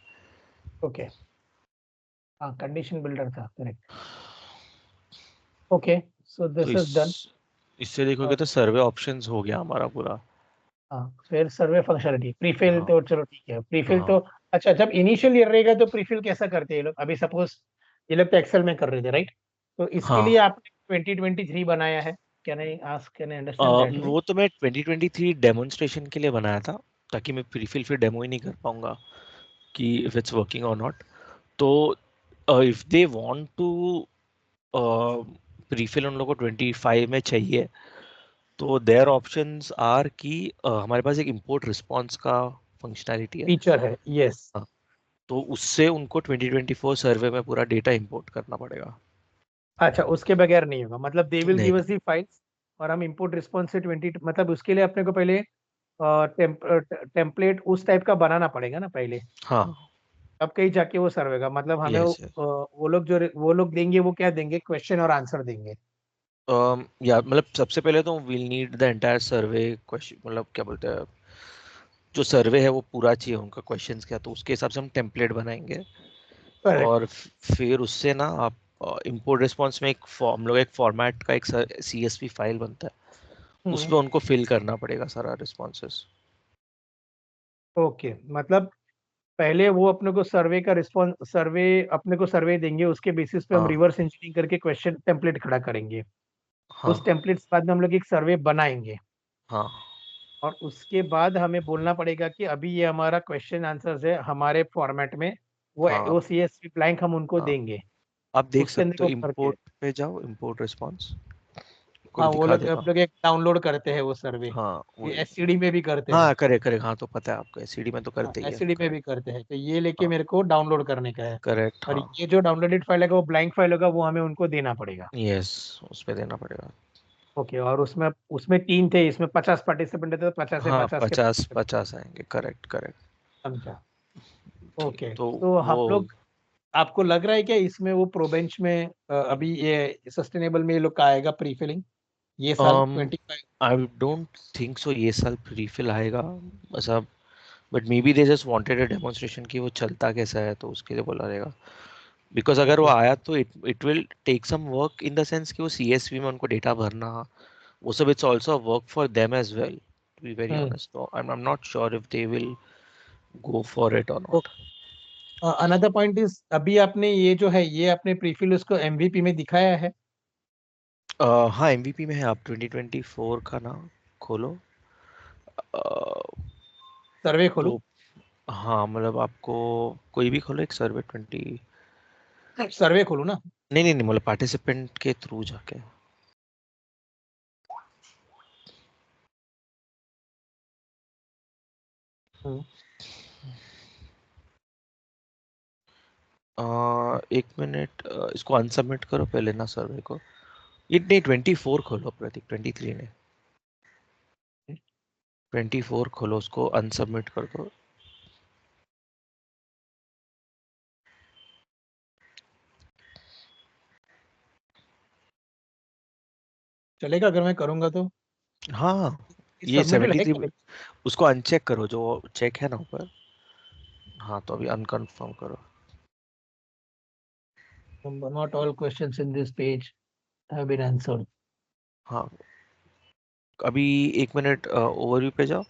Okay. हाँ, कंडीशन बिल्डर था, करेक्ट। ओके, सो तो दिस इज डन। इससे देखोगे तो सर्वे ऑप्शंस हो गया हमारा पूरा। हाँ, फिर सर्वे फंक्शनलिटी प्रीफिल हाँ तो चलो ठीक है, प्रीफिल तो। हाँ अच्छा, जब इनिशियल ईयर रहेगा तो प्रीफिल कैसा करते हैं ये लोग? अभी सपोज ये लोग तो एक्सेल में कर रहे थे, राइट? तो इसके लिए हाँ। आपने 2023 बनाया है? Can I ask, can I understand that way? वो तो मैं 2023 डेमोन्स्ट्रेशन के लिए बनाया था, ताकि मैं प्रीफिल फिर डेमो ही नहीं कर पाऊंगा कि इफ इट्स वर्किंग और नॉट। तो if they want to prefill उन लोगों को 25 में चाहिए, तो देयर ऑप्शंस आर कि हमारे पास एक इंपोर्ट रिस्पांस का फंक्शनैलिटी है। फीचर है, यस। हाँ, तो उससे उनको 2024 सर्वे में पूरा डेटा इंपोर्ट करना पड़ेगा। अच्छा, उसके बगैर नहीं होगा, मतलब दे विल नहीं गिव अस दी फाइल्स और हम इंपोर्ट रिस्पॉन्स से 20, मतलब उसके लिए अपने को पहले टेम्पलेट उस टाइप का बनाना पड़ेगा ना पहले, हाँ तब कहीं जाके वो सर्वे का मतलब हमें यस यस। वो लोग देंगे, वो क्या देंगे? क्वेश्चन और आंसर देंगे? या मतलब सबसे पहले तो will need the entire survey question, मतलब क्या बोलते हैं, जो सर्वे है वो पूरा चाहिए उनका क्वेश्चंस क्या, तो उसके हिसाब से हम टेम्पलेट बनाएंगे। करेक्ट। और फिर उससे ना आप इंपोर्ट रिस्पॉन्स में हम लोग एक फॉर्मेट का एक CSV फाइल बनता है, उसमें उनको फिल करना पड़ेगा सारा रिस्पॉन्सेस। ओके, मतलब पहले वो अपने को सर्वे का रिस्पॉन्स, सर्वे अपने को सर्वे देंगे, उसके बेसिस पे हम हाँ रिवर्स इंजीनियरिंग करके क्वेश्चन टेम्पलेट खड़ा करेंगे। हाँ उस टेम्पलेट के बाद में हम लोग एक सर्वे बनाएंगे, हाँ और उसके बाद हमें बोलना पड़ेगा कि अभी ये हमारा क्वेश्चन आंसर्स है हमारे फॉर्मेट में, हाँ वो CSV ब्लैंक हम उनको हाँ। देंगे। आप देख उसके अंदर सकते हो, वो करके, इंपोर्ट पे जाओ, इंपोर्ट रिस्पॉन्स कोई हाँ वो दिखा लोग देगा। आप लोग एक डाउनलोड करते हैं वो सर्वे, हाँ ये वही। SCD में भी करते हैं। हाँ करे करे, हाँ तो पता है आपको, एससीडी में तो हाँ करते ही है, SCD में भी करेक्ट। करते हैं, तो ये लेके हाँ मेरे को डाउनलोड करने का है। करेक्ट और हाँ। ये जो डाउनलोडेड फाइल है वो ब्लैंक फाइल होगा, वो हमें उनको देना पड़ेगा। यस, उस पे देना पड़ेगा। ओके, और उसमें उसमें 3 थे, इसमें 50 पार्टिसिपेंट थे, तो 50 से हाँ 50 के 50 आएंगे, करेक्ट करेक्ट। समझा। ठीक, ओके, तो तो हम वो लोग, आपको लग रहा है क्या इसमें वो प्रोबेंच में अभी ये सस्टेनेबल में ये लोग का आएगा प्री फिलिंग ये साल um 25? I don't think so ये साल प्रीफिल आएगा ऐसा, but may be they just wanted a demonstration कि वो चलता कैसा है, तो उसके लिए बोला रहेगा। बिकॉज अगर वो ओके। आया तो it it will take some work in the sense कि वो CSV में उनको डेटा भरना, वो सब it's also work for them as well, to be very hmm. Honest. I am not sure if they will go for it और नॉट। अनदर पॉइंट इज, अभी आपने ये जो है ये आपने प्रीफिल उसको MVP में दिखाया है? हाँ MVP में है, आप 2024 का ना खोलो। सर्वे खोलूं? तो हाँ मतलब आपको कोई भी खोलो, एक सर्वे 20, सर्वे खोलूं ना? नहीं नहीं नहीं, मतलब पार्टिसिपेंट के थ्रू जाके। हम्म। एक मिनट, इसको अनसबमिट करो पहले ना सर्वे को। ये नहीं, 24 खोलो प्रतीक, 23 ने, 24 खोलो, उसको अनसबमिट कर दो। चलेगा अगर मैं करूंगा तो? हाँ हाँ, ये सबमिटेड है 73, क्या? उसको अनचेक करो, जो चेक है ना ऊपर। हाँ तो अभी अनकंफर्म करो। Not all questions in this page have been answered. हाँ अभी एक मिनट, ओवरव्यू पे जाओ।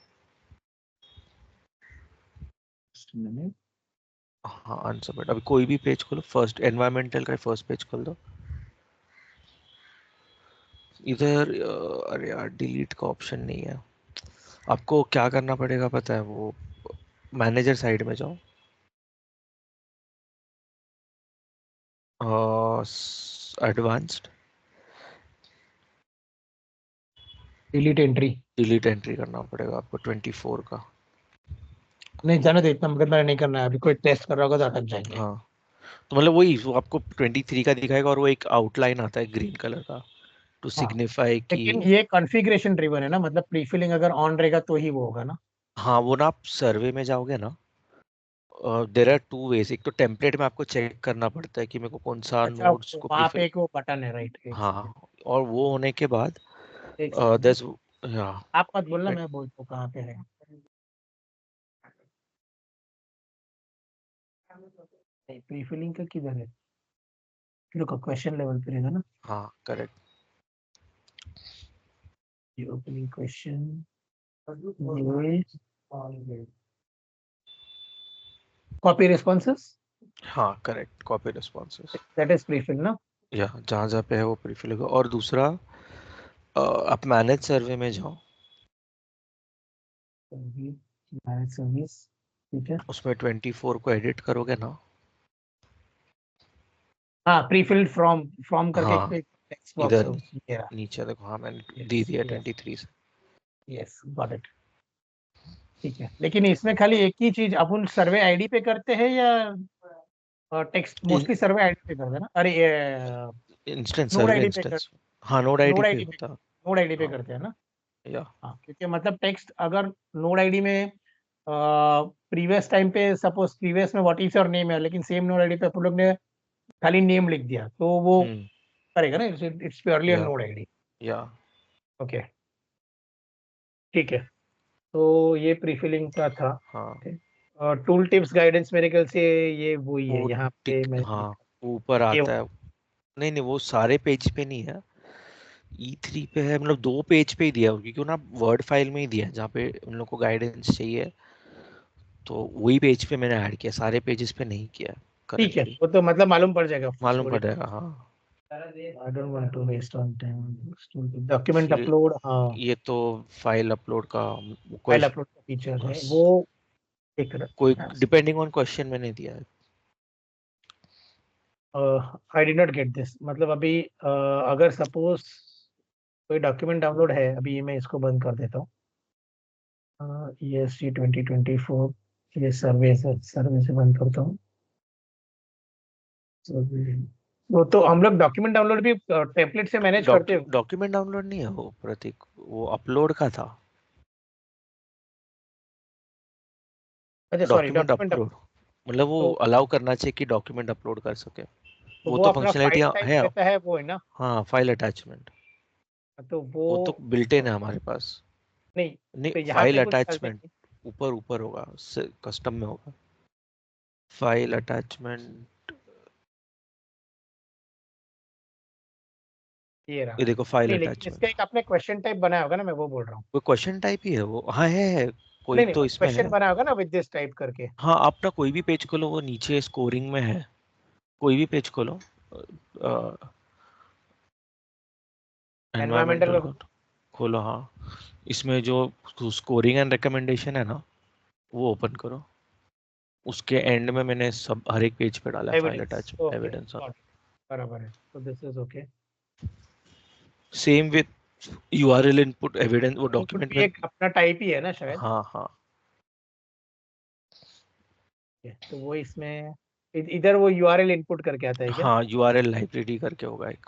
हाँ अनसबमिट, अभी कोई भी पेज खोलो, फर्स्ट एनवायरमेंटल का फर्स्ट पेज खोल दो। इधर अरे यार डिलीट का ऑप्शन नहीं है। आपको क्या करना पड़ेगा पता है, वो मैनेजर साइड में जाओ, advanced, delete entry? Delete entry करना पड़ेगा आपको 24 का। नहीं जाने दे, इतना मगर मैंने नहीं करना है, अभी कोई टेस्ट कर रहा होगा तो अटक जाएंगे। हाँ तो मतलब वही वो आपको 23 का दिखाएगा, और वो एक आउटलाइन आता है ग्रीन कलर का, टू हाँ, सिग्निफाई कि लेकिन ये कॉन्फ़िगरेशन ड्रिवन है ना, मतलब प्री फिलिंग अगर ऑन रहेगा तो ही वो होगा ना? हाँ वो ना आप सर्वे में जाओगे ना, देर आर टू वेज, एक तो टेम्पलेट में आपको चेक करना पड़ता है कि मेरे को कौन सा अच्छा, नोड्स को वहां पे प्रीफिल। एक वो बटन है, राइट? एक सेकंड, हाँ और वो होने के बाद एक सेकंड। दस, हाँ आप मत बोलना, मैं बोलता हूँ कहाँ पे है। नहीं, प्री फिलिंग का किधर है? रुको, क्वेश्चन लेवल पे रहेगा ना? हाँ करेक्ट। ये ओपनिंग क्वेश्चन, ये कॉपी रिस्पॉन्सेस, हाँ correct, copy responses, that is prefill ना? या जहाँ जहाँ पे है वो प्रीफिल होगा। और दूसरा, आप मैनेज सर्वे में जाओ, मैनेज सर्विस, ठीक है। उसमें 24 को एडिट करोगे ना। हाँ, प्री फिल्ड फ्रॉम, फ्रॉम करके एक हाँ टेक्स्ट बॉक्स इधर है उसमें, ये रहा। नीचे देखो, हाँ मैंने दे यस दिया यस 23 से। Yes, got it. ठीक है, लेकिन इसमें खाली एक ही चीज, अपन सर्वे आईडी पे करते हैं या टेक्स्ट? मोस्टली सर्वे आईडी पे करते हैं ना? अरे, इंस्टेंस, नोड सर्वे आईडी पे कर, इंस्टेंस, हाँ नोड आईडी नोड पे आईडी पे, होता। नोड आईडी पे हाँ करते हैं ना? या हाँ, क्योंकि मतलब टेक्स्ट अगर नोड आईडी में प्रीवियस टाइम पे, सपोज प्रीवियस में व्हाट इज योर नेम है, लेकिन सेम नोड आईडी पे अपन लोग ने खाली नेम लिख दिया, तो वो हम्म करेगा ना? इट्स प्योरली अ या नोड आईडी। या ओके, ठीक है। तो ये प्रीफिलिंग का था। हाँ और टूल टिप्स गाइडेंस मेरे ख्याल से ये वही है वो यहाँ पे मैं हाँ देखा। वो ऊपर ये आता है। नहीं नहीं वो सारे पेज पे नहीं है, E3 पे है, मतलब 2 पेज पे ही दिया है, क्योंकि ना वर्ड फाइल में ही दिया है जहाँ पे उन लोग को गाइडेंस चाहिए, तो वही पेज पे मैंने ऐड किया, सारे पेजेस पे नहीं किया ठीक है, करंटली। वो तो मतलब मालूम पड़ जाएगा मालूम स्टोरी। पड़ जाएगा हाँ। I don't want to waste on time. Document फिर अपलोड, हाँ। ये तो फाइल अपलोड का फाइल क्वेश्चन, अपलोड का फीचर है वो। एक कोई डिपेंडिंग ऑन क्वेश्चन मैंने दिया है। I did not get this, मतलब अभी अगर सपोज कोई डॉक्यूमेंट डाउनलोड है, अभी मैं इसको बंद कर देता हूँ। ESG 2024, ये सर्वे से बंद करता हूँ। वो तो हम लोग डॉक्यूमेंट डाउनलोड भी टेम्पलेट से मैनेज करते हो। डॉक्यूमेंट डाउनलोड नहीं है वो प्रतीक, वो अपलोड का था। अच्छा सॉरी, डॉक्यूमेंट डॉक्यूमेंट। अपलोड मतलब वो तो अलाउ करना चाहिए कि डॉक्यूमेंट अपलोड कर सके, तो वो वो तो अपना फंक्शनैलिटी फाइल टाइप है। रहता है, वो है ना। हाँ फाइल अटैचमेंट, तो वो वो तो बिल्ट इन है हमारे पास। नहीं, नहीं तो यहाँ फाइल पे कुछ चलते अटैचमेंट नहीं। ऊपर ऊपर होगा, कस्टम में होगा फाइल अटैचमेंट। ये रहा। ये देखो फाइल नहीं, लेकिन इसका अटैचमेंट, एक आपने क्वेश्चन टाइप बनाया होगा ना, मैं वो बोल रहा हूँ। वो क्वेश्चन टाइप ही है वो, हाँ है कोई नहीं नहीं, तो इसमें क्वेश्चन है। बनाया होगा ना विद दिस टाइप करके। हाँ आप ना कोई भी पेज खोलो, वो नीचे स्कोरिंग में है, कोई भी पेज खोलो, एनवायरमेंटल एनवायरमेंटल का। का खोलो हाँ, इसमें जो स्कोरिंग एंड रिकमेंडेशन है ना, वो ओपन करो, उसके एंड में मैंने सब हर एक पेज पे डाला है file evidence, attachment okay, evidence. बराबर है, तो this is okay. Same with URL input evidence, वो इनपुट डॉक्यूमेंट भी में। एक अपना टाइप ही है ना शायद। हाँ हाँ तो वो इसमें इधर वो URL इनपुट करके आता है क्या। हाँ यूआरएल लाइब्रेरी करके होगा एक।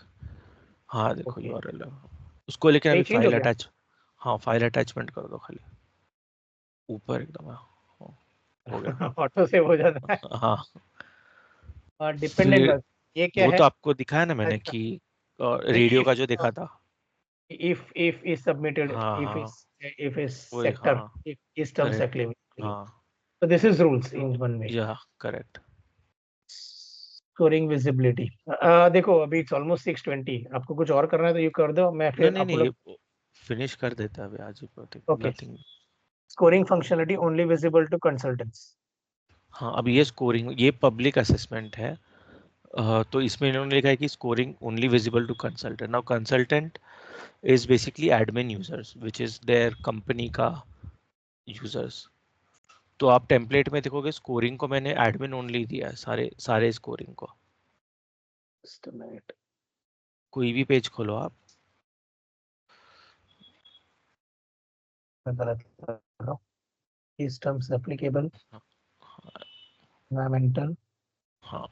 हाँ देखो ओके, यूआरएल उसको, लेकिन ये अभी चेंज हो फाइल गया। अटैच, हाँ फाइल अटैचमेंट कर दो खाली, ऊपर एकदम हाँ, हो गया। ऑटो सेव हो जाता है। हाँ और डिपेंडेंट फिर बस, ये क्या वो है। तो आपको दिखाया ना मैंने अच्छा, कि नहीं, रेडियो का जो देखा था। if is submitted, हाँ if हाँ is वही sector, हाँ if is terms are correct claiming. हाँ So this is rules in one way. या करेक्ट। Scoring visibility, देखो अभी इट्स ऑलमोस्ट 6:20, आपको कुछ और करना है तो ये कर दो, मैं नहीं फिर नहीं नहीं अपलोड। ये फिनिश कर देता है अभी आज ही Prateek, okay, nothing. Scoring functionality only visible to consultants. हाँ अभी ये स्कोरिंग, ये पब्लिक असेसमेंट है, तो इसमें इन्होंने लिखा है कि scoring only visible to consultant. Now consultant is basically admin users which is there company का यूजर्स। तो आप टेम्पलेट में देखोगे स्कोरिंग को मैंने एडमिन ओनली दिया है, सारे सारे स्कोरिंग को। जस्ट अ मिनट, कोई भी पेज खोलो आप। मैं गलत कर रहा हूँ। इस टर्म्स एप्लीकेबल, हाँ एनवायरमेंटल हाँ,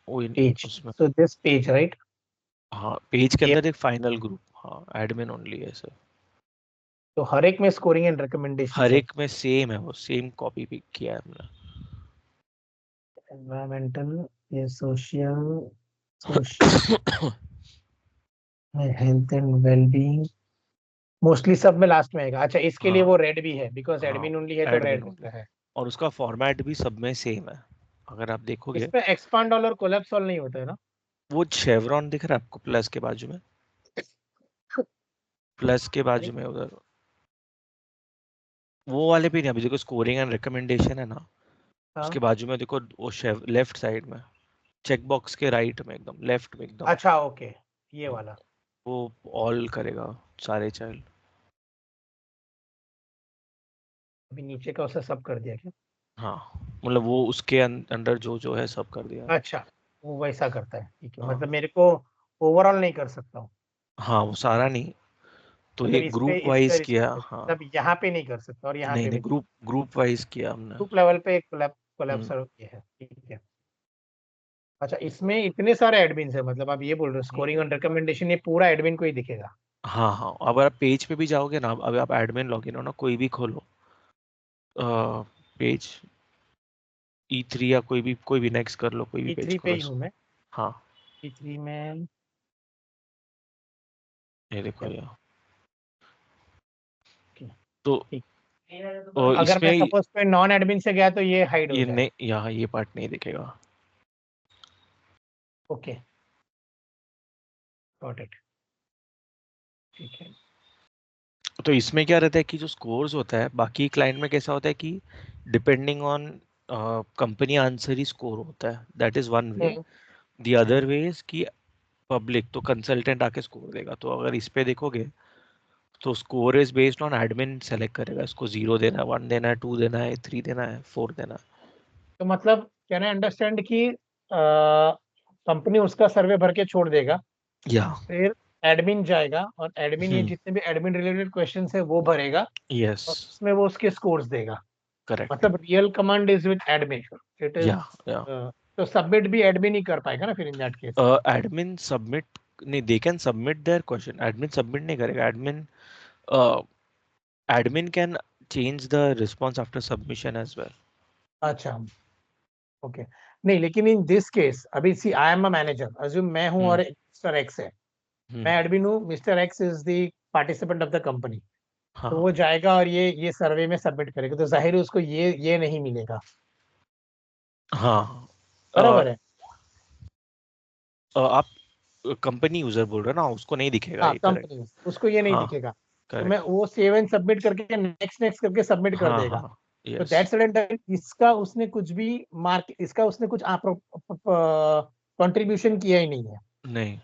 वो पेज, उसमें सो दिस पेज राइट। हाँ पेज के ये अंदर एक फाइनल ग्रुप, हाँ एडमिन ओनली है सर। तो हर एक में स्कोरिंग एंड रिकमेंडेशन हर है। एक में सेम है, वो सेम कॉपी पिक किया है हमने। एनवायरमेंटल, ये social, social, health and wellbeing, mostly सब में लास्ट में आएगा। अच्छा, इसके लिए हाँ वो रेड भी है, बिकॉज हाँ एडमिन ओनली है तो एडमिन रेड ओनली, रहता है। और उसका फॉर्मेट भी सब में सेम है, अगर आप देखोगे। इसमें एक्सपांड ऑल और कोलैप्स ऑल नहीं होता है ना। वो शेवरॉन दिख रहा है आपको प्लस के बाजू में, प्लस के पता नहीं। बाजू में उधर, वो वाले भी नहीं। अभी देखो स्कोरिंग एंड रिकमेंडेशन है ना, उसके हाँ, बाजू में देखो वो शेव लेफ्ट साइड में, चेक बॉक्स के राइट में एकदम लेफ्ट में एकदम, अच्छा ओके, ये वाला। वो ऑल करेगा सारे चाइल्ड। अभी नीचे का उसने सब कर दिया क्या। हाँ मतलब वो उसके अंडर जो जो है सब कर दिया। अच्छा, वो वैसा करता है, ठीक है, मतलब हाँ मेरे को ओवरऑल नहीं कर सकता हूँ। हाँ वो सारा नहीं, तो मतलब ये इस पे ग्रुप इसका वाइज किया रिस्ट्रिक्टेड, हाँ। मतलब यहाँ पे नहीं कर सकता और यहाँ नहीं पे नहीं भी। ग्रुप ग्रुप वाइज किया हमने। ग्रुप लेवल पे कोलैप्स हम्म, ये है, ठीक है। अच्छा, इसमें इतने सारे एडमिन है, मतलब आप ये बोल रहे हो स्कोरिंग और रिकमेंडेशन ये पूरा एडमिन को ही दिखेगा। हाँ हाँ अगर आप पेज पे भी जाओगे ना, अगर आप एडमिन लॉगिन हो ना, कोई भी खोलो पेज, E3 या कोई भी नेक्स्ट कर लो, कोई भी पेज E3 पे खोलो। ही हूँ मैं। हाँ E3 में ये देखो क्या, ये, ठीक तो ठीक और अगर मैं इसमें सपोज कोई नॉन एडमिन से गया तो ये हाइड हो ये जाएगा। नहीं, यहाँ ये पार्ट नहीं दिखेगा। ओके, गॉट इट, ठीक है। तो इसमें क्या रहता है कि जो स्कोर्स होता है, बाकी क्लाइंट में कैसा होता है कि depending on company answer he score होता है, that is one way. Hmm, the other way is कि पब्लिक तो कंसल्टेंट आके स्कोर देगा। तो अगर इस पे देखोगे तो score is based on admin select करेगा, इसको 0 देना है, 1 देना है, 2 देना है, 3 देना है, 4 देना है। तो मतलब कैन आई अंडरस्टैंड कि कंपनी उसका सर्वे भर के छोड़ देगा, या फिर एडमिन जाएगा और एडमिन ये हम्म, जितने भी एडमिन रिलेटेड क्वेश्चन है वो भरेगा यस, और उसमें वो उसके स्कोर्स देगा। करेक्ट, मतलब real command is with admin, it is. या तो सबमिट भी एडमिन ही कर पाएगा ना फिर in that case. Admin submit नहीं, they can submit their question, admin submit नहीं करेगा। Admin can change the response after submission as well. अच्छा, ओके। नहीं लेकिन इन दिस केस अभी see I am a manager, assume मैं हूं और हम्म मिस्टर एक्स है, हम्म, मैं एडमिन हूँ, mister x is the participant of the company. तो हाँ वो जाएगा और ये सर्वे में सबमिट करेगा, तो जाहिर है उसको ये नहीं मिलेगा। हाँ। बराबर है। आप कंपनी यूजर बोल रहे हो ना, उसको नहीं दिखेगा हाँ, ये, करेक्ट। कंपनी उसको ये नहीं हाँ, दिखेगा। तो मैं करेक्ट, वो सेव एंड सबमिट करके नेक्स्ट नेक्स्ट करके सबमिट कर हाँ देगा। हाँ, तो यस, दैट्स इसका उसने कुछ भी मार्क, इसका उसने कुछ कंट्रीब्यूशन किया ही नहीं है। नहीं,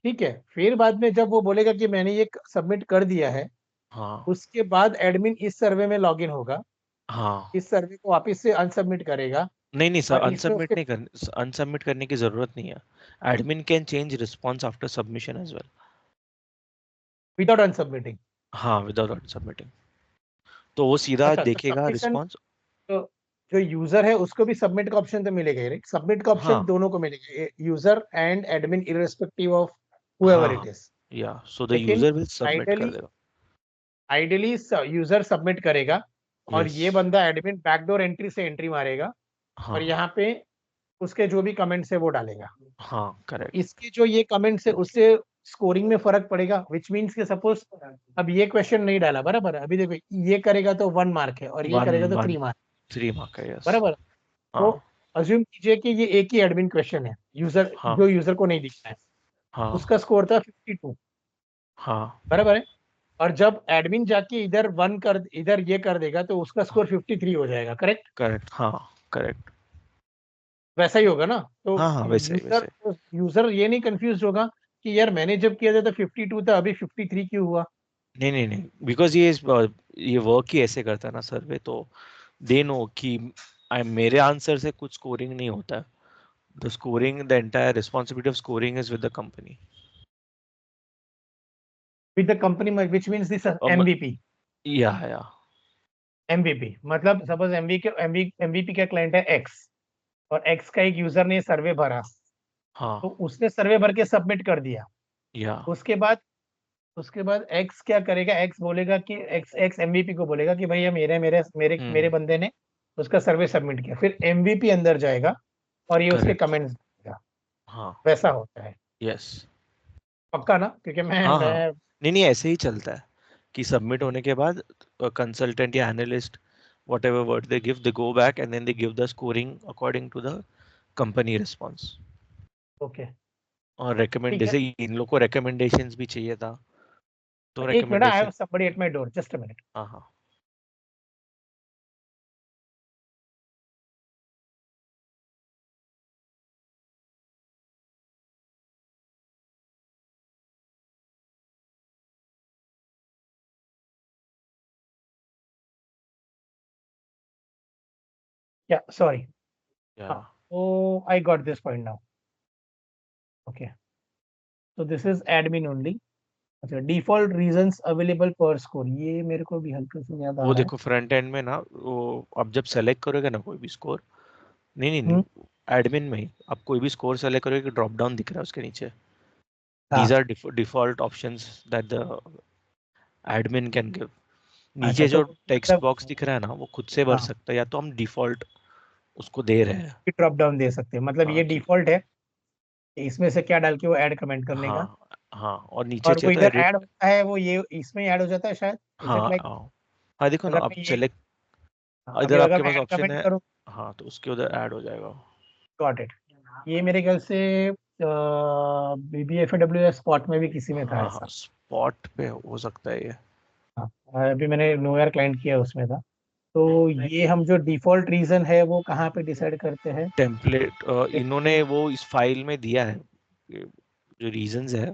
ठीक है, फिर बाद में जब वो बोलेगा कि मैंने ये सबमिट कर दिया है, हाँ उसके बाद एडमिन इस सर्वे में लॉग इन होगा, हाँ, इस सर्वे को वापस से अनसबमिट करेगा नहीं नहीं सर, और इसमें अनसबमिट उसके नहीं करने, अनसबमिट करने की जरूरत नहीं है। Admin can change response after submission as well. Without unsubmitting. हाँ, विदाउट अनसबमिटिंग, तो वो सीधा अच्छा, तो देखेगा सबमिशन, रिस्पॉन्स। तो जो यूजर है उसको भी सबमिट का ऑप्शन तो मिलेगा ही, राइट? सबमिट का ऑप्शन हाँ दोनों को मिलेगा, user and admin, irrespective of हाँ हुएवर इट हाँ, इज। या सो द लेकिन यूजर विल सबमिट कर आइडियली देगा। आइडियली यूजर सबमिट करेगा और यस, ये बंदा एडमिन बैकडोर एंट्री से एंट्री मारेगा और हाँ यहाँ पे उसके जो भी कमेंट्स है वो डालेगा। हाँ, तो करेक्ट, इसके जो ये कमेंट्स है उससे स्कोरिंग में फर्क पड़ेगा, विच मीन्स के सपोज अब ये क्वेश्चन नहीं डाला, बराबर है, अभी देखो ये करेगा तो 1 मार्क है और ये वन करेगा तो वन 3 मार्क। 3 मार्क है, यस, बराबर। तो हाँ अज्यूम कीजिए कि ये एक ही एडमिन क्वेश्चन है, यूजर हाँ जो यूजर को नहीं दिखता है, हाँ उसका स्कोर था 52। हाँ, बराबर है। और जब एडमिन जाके इधर इधर ये कर देगा तो उसका स्कोर 53 हो जाएगा, करेक्ट? करेक्ट, हाँ करेक्ट, वैसा ही होगा ना? तो हाँ हाँ, वैसे ही यूजर वैसे ही। यूजर ये नहीं कंफ्यूज होगा कि यार मैंने जब किया था तो 52 था, अभी 53 क्यों हुआ? नहीं नहीं नहीं, बिकॉज ये वर्क ही ऐसे करता है ना सर्वे, तो दे नो कि मेरे आंसर से कुछ स्कोरिंग नहीं होता है। The scoring, the entire responsibility of scoring is with the company. With the company, which means this और एमवीपी। या एमवीपी मतलब सपोज एमवीपी का क्लाइंट है एक्स, और एक्स का एक यूजर ने सर्वे भरा, हाँ, तो उसने सर्वे भर के सबमिट कर दिया। या उसके बाद एक्स क्या करेगा, एक्स बोलेगा कि एक्स एक्स एमवीपी को बोलेगा कि भैया मेरे मेरे मेरे मेरे हम्म, बंदे ने उसका सर्वे सबमिट किया, फिर एमवीपी अंदर जाएगा और ये उसके करेक्ट, कमेंट्स देगा। हाँ, वैसा होता है। यस, पक्का ना? क्योंकि मैं हाँ हाँ, मैं नहीं नहीं, ऐसे ही चलता है कि सबमिट होने के बाद कंसल्टेंट या analyst, whatever word they give, they go back and then they give the scoring according to the company response। Okay, और रेकमेंड, ठीक है। जैसे इन लोग को recommendations भी चाहिए था, तो एक minute, I have recommendation. Somebody at my door, just a minute. हाँ हाँ, या सॉरी। या हाँ, oh I got this point now. Okay, तो दिस इज एडमिन ओनली। अच्छा, डिफॉल्ट रीजंस अवेलेबल पर स्कोर, ये मेरे को भी हल्का से याद आ वो रहा है। देखो फ्रंट एंड में ना, वो आप जब सेलेक्ट करोगे ना कोई भी स्कोर, नहीं नहीं हम्म, नहीं, एडमिन में ही आप कोई भी स्कोर सेलेक्ट करोगे, ड्रॉप डाउन दिख रहा है उसके नीचे। दीज हाँ। Are default options that the admin can give. अच्छा, नीचे तो जो टेक्स्ट मतलब बॉक्स दिख रहा है ना, वो खुद से भर हाँ, सकता है, या तो हम डिफॉल्ट उसको दे रहे हैं। ड्रॉप डाउन दे सकते हैं, मतलब हाँ ये कि डिफॉल्ट है, इसमें से क्या डाल के वो ऐड कमेंट करने का। हाँ हाँ, और नीचे और वो चाहिए तो इधर एडिट। ऐड होता है, वो ये इसमें ऐड हो जाता है शायद, इज इट हाँ लाइक? हाँ देखो ना, अगर अब मैं ये, सेलेक्ट, हाँ, अभी इधर अगर आपके मैं पास ऐड ऑप्शन कमेंट है। करूँ, हाँ तो उसके उधर ऐड हो जाएगा। Got it. ये मेरे ख्याल से BBFAW स्पॉट में भी किसी में था हाँ हाँ, ऐसा। स्पॉट पे हो सकता है ये। हाँ, अभी मैंने नोवेयर क्लाइंट किया उसमें था। तो ये हम जो डिफॉल्ट रीजन है वो कहाँ पे डिसाइड करते हैं? टेम्पलेट इन्होंने टेम्पलेट। वो इस फाइल में दिया है, ये जो रीजंस है,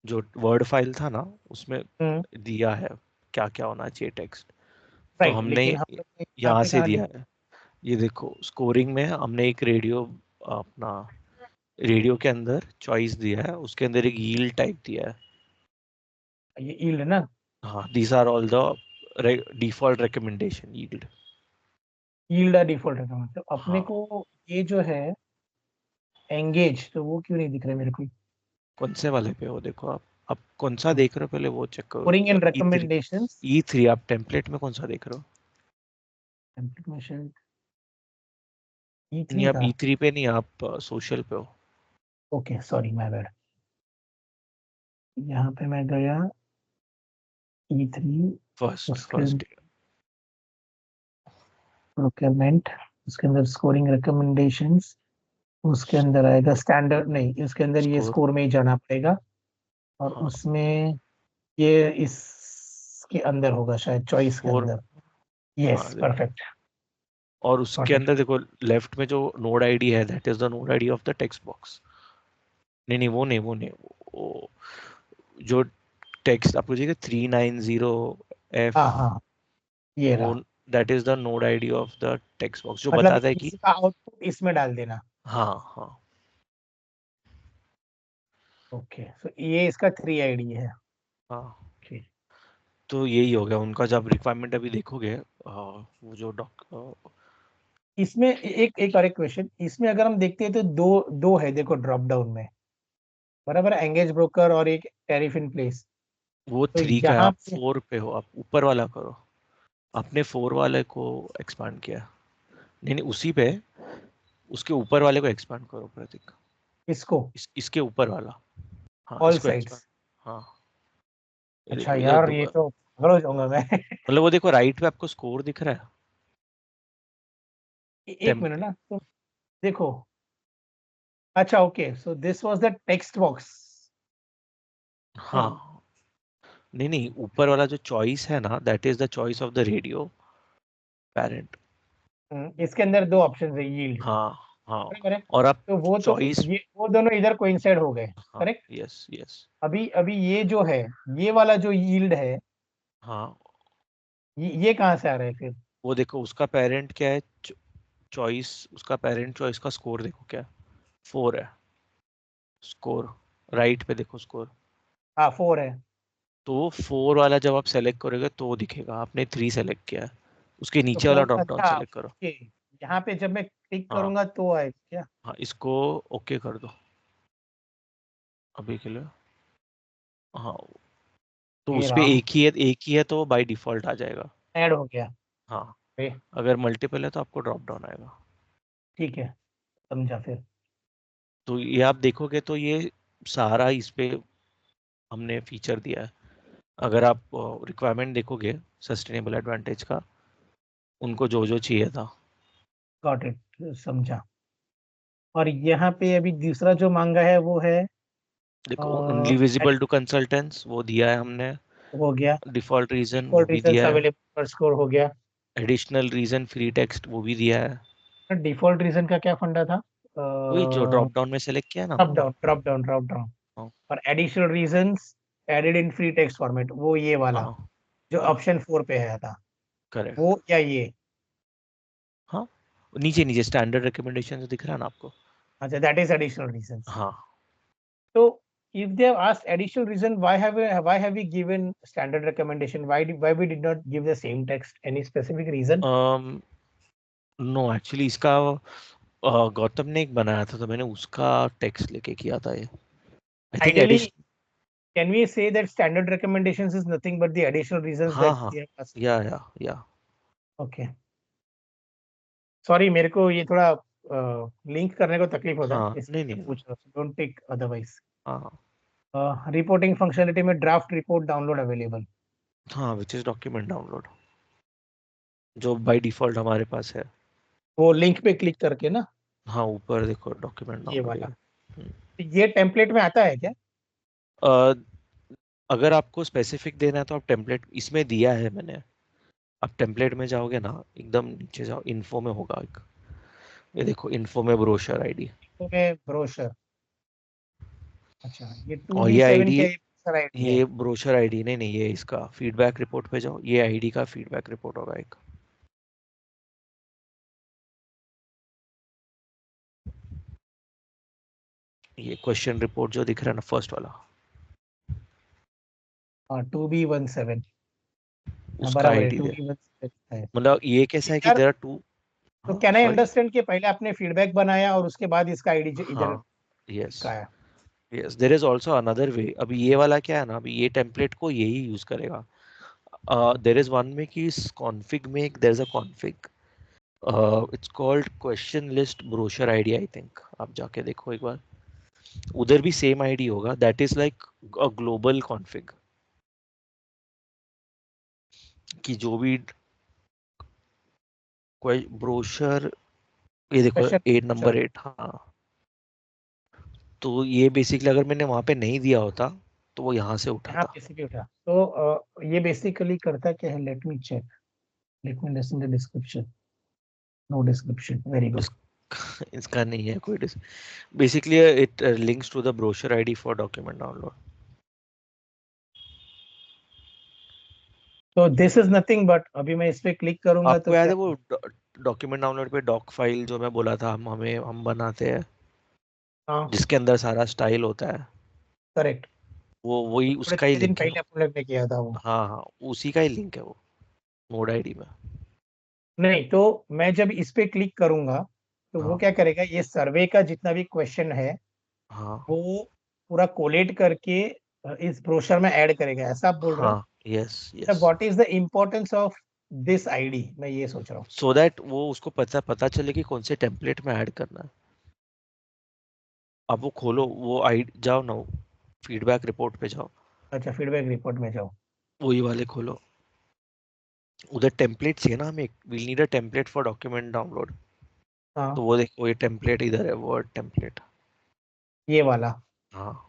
जो वर्ड फाइल था ना उसमें हम्म। दिया है क्या क्या होना चाहिए टेक्स्ट। तो राइट, हमने लेकिन हम लोग ने यहाँ यहाँ पे से कहाँ दिया है। ये देखो स्कोरिंग में हमने एक रेडियो, अपना रेडियो के अंदर चॉइस दिया है, उसके अंदर एक यील्ड टाइप दिया है। ये यील्ड ना? हाँ, these are all the default recommendation yield. Yield है डिफॉल्ट है, मतलब अपने हाँ, को ये जो है एंगेज, तो वो क्यों नहीं दिख रहा है मेरे को? कौन से वाले पे हो देखो आप कौन सा देख रहे हो पहले वो चेक स्कोरिंग करो। And E3, recommendations. E3 आप टेम्पलेट में कौन सा देख रहे हो? नहीं, E3 आप था। E3 पे नहीं, आप सोशल पे हो। Okay, sorry, my bad. यहाँ पे मैं गया E3, फर्स्ट उसके फर्स्ट। प्रोक्योरमेंट, उसके अंदर स्कोरिंग रिकमेंडेशंस, उसके अंदर आएगा स्टैंडर्ड, नहीं उसके अंदर ये स्कोर। स्कोर में ही जाना पड़ेगा। और हाँ, उसमें ये इसके अंदर होगा शायद, चॉइस के स्कोर। अंदर। हाँ यस, देखो, परफेक्ट। और उसके गॉट इट। अंदर देखो लेफ्ट में जो नोड आईडी है, that is the node ID of the text box. नहीं नहीं, वो नहीं, वो जो टेक्स्ट आपको देखिए 390F, हाँ हाँ, ये वो रहा। That is the node ID of the text box जो मतलब बताता है कि इसका आउटपुट इसमें डाल देना। हाँ हाँ ओके, सो ये इसका 3 ID है। हाँ। Okay. तो यही हो गया उनका, जब रिक्वायरमेंट अभी देखोगे वो जो इसमें एक एक और एक क्वेश्चन, इसमें अगर हम देखते हैं तो दो दो है देखो ड्रॉप डाउन में, बराबर, एंगेज ब्रोकर और एक टैरिफ इन प्लेस। वो तो 3 का है, यहाँ आप पे 4 पे हो, आप ऊपर वाला करो। आपने 4 वाले को एक्सपांड किया। नहीं नहीं, उसी पे, उसके ऊपर वाले को एक्सपांड करो प्रतीक। इसको इसके ऊपर वाला। हाँ, ऑल इसको एक्सपांड। साइड्स। हाँ, ये अच्छा देखो इधर यार, ये तो पागल हो जाऊंगा मैं। मतलब वो देखो राइट पे आपको स्कोर दिख रहा है। एक मिनट ना, तो देखो। अच्छा, okay, so this was the text box. हाँ, नहीं नहीं, ऊपर वाला जो चॉइस है ना, that is the choice of the radio parent. इसके अंदर दो ऑप्शन है, यील्ड, हाँ हाँ, बराबर है। और आप तो वो तो चॉइस। ये वो दोनों इधर कोइंसाइड हो गए, हाँ, करेक्ट। Yes yes. अभी अभी ये जो है, ये वाला जो यील्ड है, हाँ, ये कहाँ से आ रहा है फिर? वो देखो उसका पेरेंट क्या है, चॉइस, उसका पेरेंट चॉइस का स्कोर देखो क्या है, 4 है स्कोर। राइट पे देखो स्कोर। हाँ, 4 है। तो 4 वाला जब आप सेलेक्ट करोगे तो दिखेगा, आपने 3 सेलेक्ट किया है, उसके तो नीचे वाला फोर, ड्रॉप डाउन अच्छा, सेलेक्ट करो। ओके। यहाँ पे जब मैं क्लिक हाँ करूंगा तो आएगा क्या? हाँ, इसको ओके कर दो अभी के लिए। हाँ, तो हे उस पे राम, एक ही है तो बाय डिफॉल्ट आ जाएगा। ऐड हो गया। हाँ, ए, अगर मल्टीपल है तो आपको ड्रॉप डाउन आएगा। ठीक है, समझा फिर। तो ये आप देखोगे तो ये सारा इस पे हमने फीचर दिया है। अगर आप रिक्वायरमेंट देखोगे सस्टेनेबल एडवांटेज का, उनको जो जो चाहिए था। गॉट इट, समझा। और यहाँ पे अभी दूसरा जो मांगा है वो है, देखो ओनली विजिबल टू कंसल्टेंट्स वो दिया है हमने। हो गया। डिफॉल्ट रीजन वो डिफॉल्ट भी रीजन दिया है। अवेलेबल पर स्कोर हो गया। एडिशनल रीजन फ्री टेक्स्ट वो भी दिया है। डिफॉल्ट रीजन का क्या फंडा था? वही जो ड्रॉप डाउन में सेलेक्ट किया है ना ड्रॉप आपने। Down, drop down, drop down. हाँ और additional reasons added in free text format, वो ये वाला हाँ जो हाँ, ऑप्शन 4 पे है था, करेक्ट। वो या ये? हाँ, नीचे नीचे स्टैंडर्ड रिकमेंडेशन दिख रहा है ना आपको। अच्छा, दैट इज एडिशनल रीजंस। हाँ, So if they have asked additional reason, why have we given standard recommendation? Why we did not give the same text? Any specific reason? No actually इसका गौतम ने एक बनाया था तो मैंने उसका टेक्स्ट लेके किया था ये। I think Ideally, addition. can we say that standard recommendations is nothing but the additional reasons हाँ that हाँ, they have asked? या Okay. Sorry, मेरे को ये थोड़ा लिंक करने को तकलीफ होता है, हाँ, नहीं इसलिए नहीं, मैं पूछ रहा हूँ, डोंट टेक अदरवाइज। हाँ रिपोर्टिंग फंक्शनलिटी में ड्राफ्ट रिपोर्ट डाउनलोड अवेलेबल। हाँ, विच इज डॉक्यूमेंट डाउनलोड, जो बाय डिफॉल्ट हमारे पास है। वो लिंक पे क्लिक करके ना, हाँ, ऊपर देखो डॉक्यूमेंट ये डाउनलोड वाला। है। हम्म। तो ये टेम्पलेट में आता है क्या? अ, अगर आपको स्पेसिफिक देना है तो आप टेम्पलेट इसमें दिया है मैंने। आप टेम्पलेट में जाओगे ना, एकदम नीचे जाओ, इन्फो में होगा एक, ये देखो इन्फो में ब्रोशर आईडी। तो मैं ब्रोशर, अच्छा ये टू और बी ये सेवन आईडी, क्या ब्रोशर आईडी है? ये ब्रोशर आईडी नहीं, नहीं, ये इसका फीडबैक रिपोर्ट पे जाओ, ये आईडी का फीडबैक रिपोर्ट होगा एक। ये क्वेश्चन रिपोर्ट जो दिख रहा है ना, फर्स्ट वाला, हाँ 2B17, हाँ उसका बराबर है, आईडी टू दे। बी वन सेवन है। मतलब ये तो कैसा है कि यार, देयर आर टू। तो हाँ, कैन आई सॉरी। अंडरस्टैंड कि पहले आपने फीडबैक बनाया और उसके बाद इसका आईडी इधर हाँ, यस, इसका आया? Yes, there is also another way. अभी ये वाला क्या है ना, अभी ये टेम्पलेट को यही यूज करेगा। देयर इज वन में कि इस कॉन्फ़िग में there is a config, it's called question list brochure ID, I think. आप जाके देखो एक बार, उधर भी सेम आईडी होगा, that is like a global config, कि जो भी ब्रोशर, ये देखो क्वेश्चन 8 नंबर 8। हाँ, तो ये बेसिकली अगर मैंने वहां पे नहीं दिया होता तो वो यहाँ से यहाँ उठाता। बेसिकली उठा, तो ये बेसिकली करता क्या है, let me check, let me listen the description. No description, very good. डिस- इसका नहीं है कोई basically it links to the brochure ID for document download. तो दिस इज नथिंग बट, अभी मैं इस पे क्लिक करूंगा तो आपको याद क्या? है वो डॉक्यूमेंट डाउनलोड पे डॉक फाइल जो मैं बोला था, हम बनाते हैं, हाँ जिसके अंदर सारा स्टाइल होता है, करेक्ट। वो वही थोड़े उसका ही थोड़े दिन लिंक है। पहले अपन लोग ने किया था वो। हाँ, हाँ, उसी का ही लिंक है वो, नोड आईडी में। नहीं तो मैं जब इस पे क्लिक करूंगा तो वो हाँ, क्या करेगा, ये सर्वे का जितना भी क्वेश्चन है हाँ, वो पूरा कोलेट करके इस ब्रोशर में ऐड करेगा, ऐसा आप बोल रहे हाँ, हो? यस, तो yes, what is the importance of this ID, मैं ये सोच रहा हूँ। सो दैट वो उसको पता पता चले कि कौन से टेम्पलेट में ऐड करना है। अब वो खोलो, वो आई जाओ ना, फीडबैक रिपोर्ट पे जाओ, अच्छा फीडबैक रिपोर्ट में जाओ। वही वाले खोलो, उधर टेम्पलेट चाहिए ना हमें, will need a template for document download. तो हाँ वो देखो, ये टेम्पलेट इधर है, वर्ड टेम्पलेट। ये वाला। हाँ,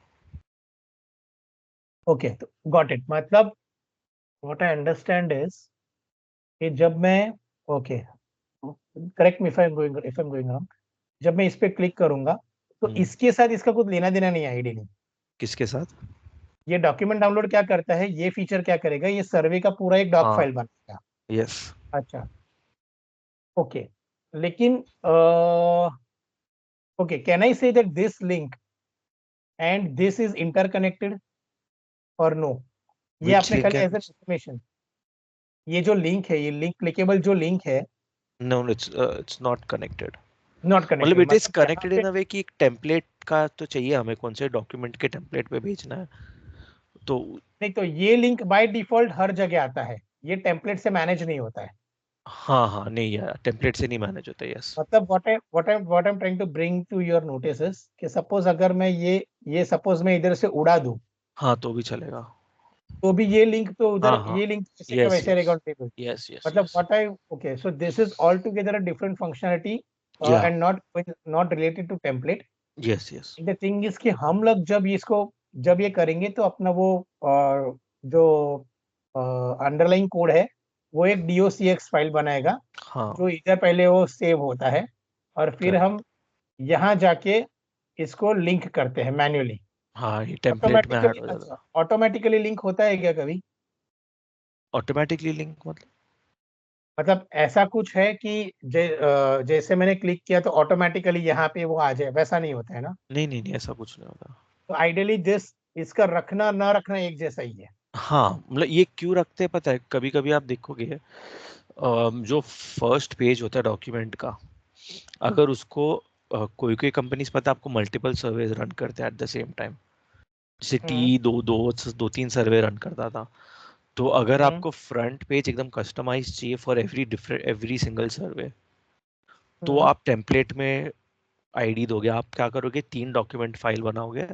ओके तो गॉट इट, मतलब व्हाट आई अंडरस्टैंड इज कि जब मैं, okay correct me if I am going wrong, जब मैं इस पे क्लिक करूंगा तो हम्म, इसके साथ इसका कुछ लेना देना नहीं है, आईडी नहीं। किसके साथ? ये डॉक्यूमेंट डाउनलोड क्या करता है, ये फीचर क्या करेगा, ये सर्वे का पूरा एक डॉक हाँ, फाइल बनाएगा। यस, अच्छा ओके, लेकिन okay can I say that this link and this is interconnected और नो? ये विच आपने लिंक खाली है एज एन कुछ? इंफॉर्मेशन, ये जो लिंक है, ये लिंक क्लिकेबल जो लिंक है, no, it's not connected. Not मतलब कनेक्टेड, इट इज मतलब यहाँ कनेक्टेड पे। इन अ वे कि एक टेम्पलेट का तो चाहिए हमें, कौन से डॉक्यूमेंट के टेम्पलेट पे भेजना है, तो। नहीं तो ये लिंक बाय डिफॉल्ट हर जगह आता है, ये टेम्पलेट से मैनेज नहीं होता है। हाँ, हाँ, नहीं यार, टेम्पलेट से नहीं मैनेज होता, यस। मतलब what I am trying to bring to your notice is कि सपोज अगर मैं ये सपोज मैं इधर से उड़ा दूं हाँ, तो भी चलेगा। तो भी ये लिंक तो हाँ, उधर, हाँ, ये लिंक वैसे का यस, वैसे यस, रहेगा टेबल। यस, यस, मतलब yes, what I, okay so this is all together a different functionality yeah, and not related to template. Yes, yes, the thing is कि हम लोग जब इसको, जब ये करेंगे तो अपना वो जो अंडरलाइन कोड है वो एक docx फाइल बनाएगा, हाँ, जो इधर पहले वो सेव होता है और फिर करेक्ट। हम यहाँ जाके इसको लिंक करते हैं मैन्युअली। हाँ, ये टेम्पलेट में ऐड ऑटोमेटिकली, हो अच्छा जाता। ऑटोमेटिकली लिंक होता है क्या कभी? ऑटोमेटिकली लिंक मतलब? मतलब ऐसा कुछ है कि जैसे मैंने क्लिक किया तो ऑटोमेटिकली यहाँ पे वो आ जाए, वैसा नहीं होता है ना? नहीं, नहीं, नहीं, ऐसा कुछ नहीं होता। तो आइडियली दिस, इसका रखना ना रखना एक जैसा ही है। हाँ, मतलब ये क्यों रखते हैं पता है, कभी कभी आप देखोगे, जो फर्स्ट पेज होता है डॉक्यूमेंट का, अगर उसको कोई कोई कंपनीज पता है आपको मल्टीपल सर्वेज रन करते हैं एट द सेम टाइम, जैसे हम्म टी दो दो दो तीन सर्वे रन करता था। तो अगर हम्म आपको फ्रंट पेज एकदम कस्टमाइज चाहिए फॉर एवरी सिंगल सर्वे, तो हम्म आप टेम्पलेट में आईडी दोगे, आप क्या करोगे, 3 डॉक्यूमेंट फाइल बनाओगे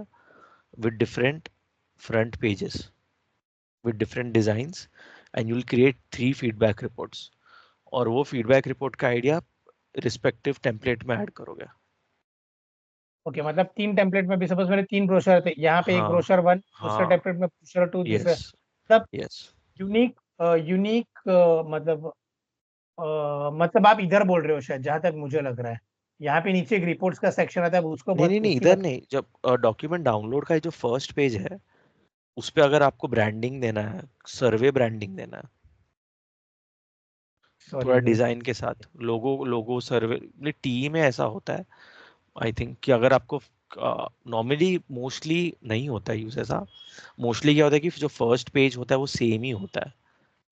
with different front pages, with different designs and you'll create 3 feedback reports. और वो feedback report का idea respective template में add करोगे. ओके, मतलब 3 टेम्पलेट में भी सपोज मेरे 3 ब्रोशर थे, यहाँ पे एक हाँ ब्रोशर 1, दूसरे हाँ टेम्पलेट में ब्रोशर 2, दूसरे, yes मतलब yes यूनिक यूनिक मतलब मतलब आप इधर बोल रहे हो शायद, जहां तक मुझे लग रहा है। यहाँ पे नीचे एक रिपोर्ट्स का सेक्शन आता है, उसको नहीं नहीं नहीं उसकी इधर नहीं. जब डॉक्यूमेंट डाउनलोड का जो फर्स्ट पेज है उस पे अगर आपको ब्रांडिंग देना है, सर्वे ब्रांडिंग देना है सॉरी थोड़ा वेट। डिजाइन के साथ, लोगो लोगो सर्वे टी में ऐसा होता है आई थिंक कि अगर आपको नॉर्मली मोस्टली नहीं होता है यूज ऐसा. मोस्टली क्या होता है कि जो फर्स्ट पेज होता है वो सेम ही होता है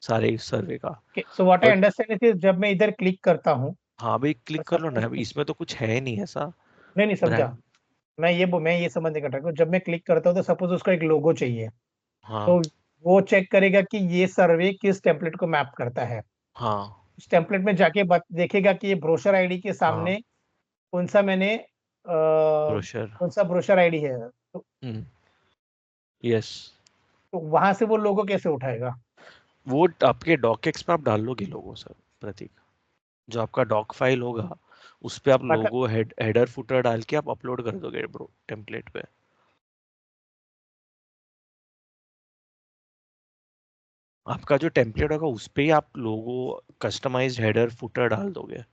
सारे सर्वे का. So what I but understand is, जब मैं इधर क्लिक करता हूँ हाँ भाई क्लिक तो कर लो ना, सपोज, अभी इसमें तो कुछ है नहीं ऐसा. नहीं नहीं समझा, ब्रांड. मैं ये समझने का ट्राई करूँ, जब मैं क्लिक करता हूँ तो सपोज उसका एक लोगो चाहिए, हाँ तो वो चेक करेगा कि ये सर्वे किस टेम्पलेट को मैप करता है। हाँ उस टेम्पलेट में जाके देखेगा कि ये ब्रोशर आईडी के हाँ सामने कौन सा मैंने ब्रोशर. कौन सा ब्रोशर आईडी है, यस. तो वहां से वो लोगो कैसे उठाएगा? वो आपके डॉकएक्स पे आप डाल लोगे लोगो सर, प्रतीक. जो आपका डॉक फाइल होगा उस पे आप मतलब लोगो हेडर फुटर डाल के आप अपलोड कर दोगे ब्रो टेम्पलेट पे. आपका जो टेम्पलेट होगा उस पे ही आप लोगो कस्टमाइज्ड हेडर फुटर डाल दोगे.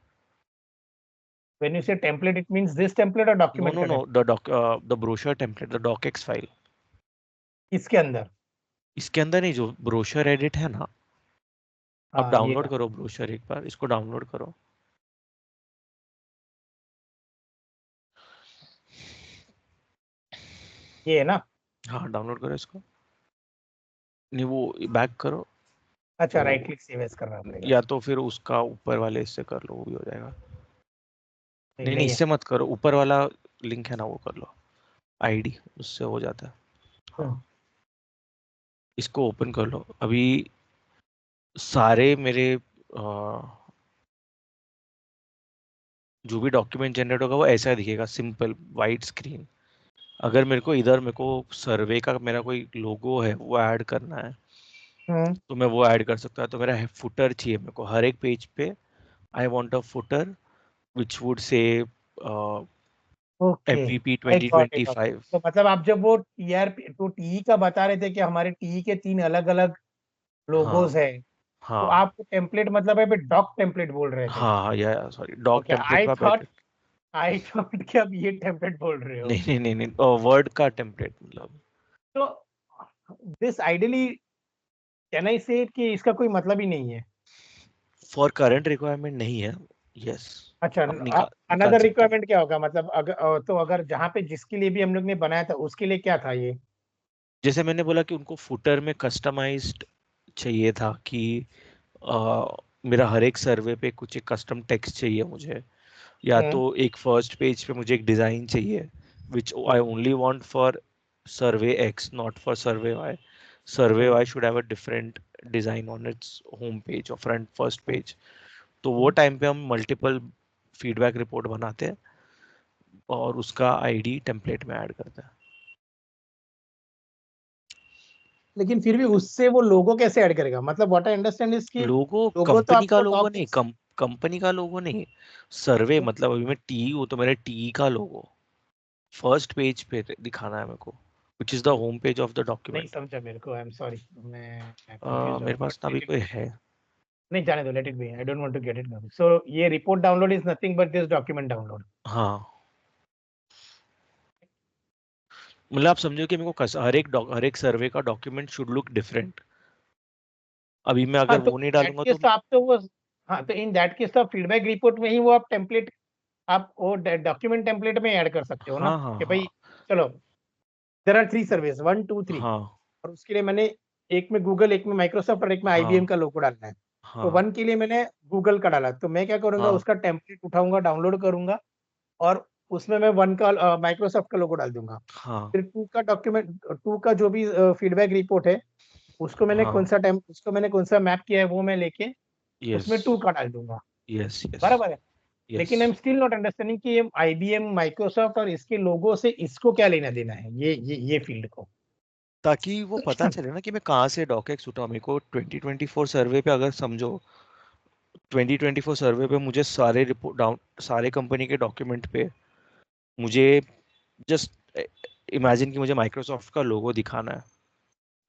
When you say template, it means this template और नो डॉक्यूमेंट नो का no, template the brochure template, the docx file. इसके अंदर? इसके अंदर नहीं, जो ब्रोशर एडिट है ना, आप हाँ ये डाउनलोड का, करो ब्रोशर, एक बार इसको डाउनलोड करो. ये है ना? हाँ डाउनलोड करो इसको. नहीं वो बैक करो. अच्छा, राइट वो क्लिक सेव एज करना पड़ेगा। या तो फिर उसका ऊपर वाले इससे कर लो, वो भी हो जाएगा. नहीं नहीं नहीं नहीं है। इससे मत करो, ऊपर वाला लिंक है ना वो कर लो, आईडी उससे हो जाता है. हाँ हम्म, इसको ओपन कर लो अभी. सारे मेरे जो भी डॉक्यूमेंट जनरेट होगा वो ऐसा दिखेगा, सिंपल वाइट स्क्रीन. अगर मेरे को सर्वे का मेरा कोई लोगो है वो ऐड करना है हम्म, तो मैं वो ऐड कर सकता हूँ. तो मेरा फुटर चाहिए मेरे को हर एक पेज पे. I want a footer which would say okay, MVP I got it. 2025. तो मतलब आप जब वो टीआरपी तो टीई का बता रहे थे कि हमारे टीई के 3 अलग अलग हाँ लोगोस है, तो हाँ आप टेम्पलेट मतलब है डॉक टेम्पलेट बोल रहे थे? हाँ yeah sorry dog okay, template में आप edit. आई थॉट कि आप ये टेम्पलेट बोल रहे हो। नहीं नहीं नहीं नहीं वर्ड का टेम्पलेट मतलब. तो दिस आइडियली, कैन आई से कि इसका कोई मतलब ही नहीं है? फॉर करंट रिक्वायरमेंट नहीं है. यस. अच्छा, आप निकाल अनदर सकते हो. रिक्वायरमेंट क्या होगा, मतलब अगर तो अगर जहाँ पे जिसके लिए भी हम लोग ने बनाया था उसके लिए क्या था ये? जैसे मैंने बोला कि उनको फुटर में कस्टमाइज्ड चाहिए था कि मेरा हर एक सर्वे पे कुछ एक कस्टम टेक्स्ट चाहिए मुझे, या तो हम्म, एक फर्स्ट पेज पे मुझे एक डिजाइन चाहिए which I hmm, only want for survey x not for survey y. Survey hmm, y should have a different design on its home page और फ्रंट फर्स्ट हम्म, पेज. तो वो हम्म। टाइम पे हम मल्टीपल फीडबैक रिपोर्ट बनाते हैं और उसका आईडी टेम्पलेट में ऐड करते हैं. लेकिन फिर भी उससे वो लोगो कैसे ऐड करेगा? मतलब व्हाट आई अंडरस्टैंड इज कि लोगो लोगो तो कंपनी का आपको लोगो नहीं, टॉपिक्स, कंपनी का लोगो नहीं. सर्वे मतलब अभी मैं टी हूँ तो मेरे टी का लोगो फर्स्ट पेज पे दिखाना है मेरे को, which is the home page of the नहीं डॉक्यूमेंट. समझा मेरे को, आई एम सॉरी, मैं कंफ्यूज मेरे हूँ, बट पास ना अभी लेट इट कोई बी। है. नहीं, जाने दो, let it be, I don't want to get it confuse. So ये report download is nothing but this document download. हाँ मतलब आप समझो कि मेरे को हर एक सर्वे का डॉक्यूमेंट शुड लुक डिफरेंट. अभी मैं हाँ, अगर तो वो नहीं इन दैट डालूंगा केस तो. तो आप तो वो, हाँ तो इन दैट केस तो आप फीडबैक रिपोर्ट में ही वो आप टेम्पलेट, आप वो डॉक्यूमेंट टेम्पलेट में ऐड कर सकते हो ना, हाँ हाँ कि हाँ भाई चलो, देयर आर 3 सर्विस, 1 2 3, हाँ और उसके लिए मैंने एक में गूगल, एक में माइक्रोसॉफ्ट और एक में आईबीएम हाँ का लोगो डालना है। तो हाँ 1 के लिए मैंने गूगल का डाला, तो मैं क्या करूंगा, हाँ उसका टेम्पलेट उठाऊंगा, डाउनलोड करूंगा, और उसमें मैं 1 का माइक्रोसॉफ्ट का लोगो डाल दूंगा। हाँ फिर 2 का डॉक्यूमेंट, 2 का जो भी फीडबैक रिपोर्ट है, हाँ. उसको मैंने कौन सा मैप किया है वो मैं लेके यस उसमें 2 का डाल दूंगा। यस यस बराबर है? यस. लेकिन I am still not understanding कि ये आईबीएम, माइक्रोसॉफ्ट और इसके लोगो से इसको क्या लेना देना है, ये फील्ड को। ताकि वो पता चले ना कि मैं कहाँ से डॉकेक्स उठाऊं। मेरे को 2024 सर्वे पे अगर समझो 2024 सर्वे पे मुझे सारे रिपोर्ट डाउन, सारे कंपनी के डॉक्यूमेंट पे मुझे जस्ट इमेजिन कि मुझे माइक्रोसॉफ्ट का लोगो दिखाना है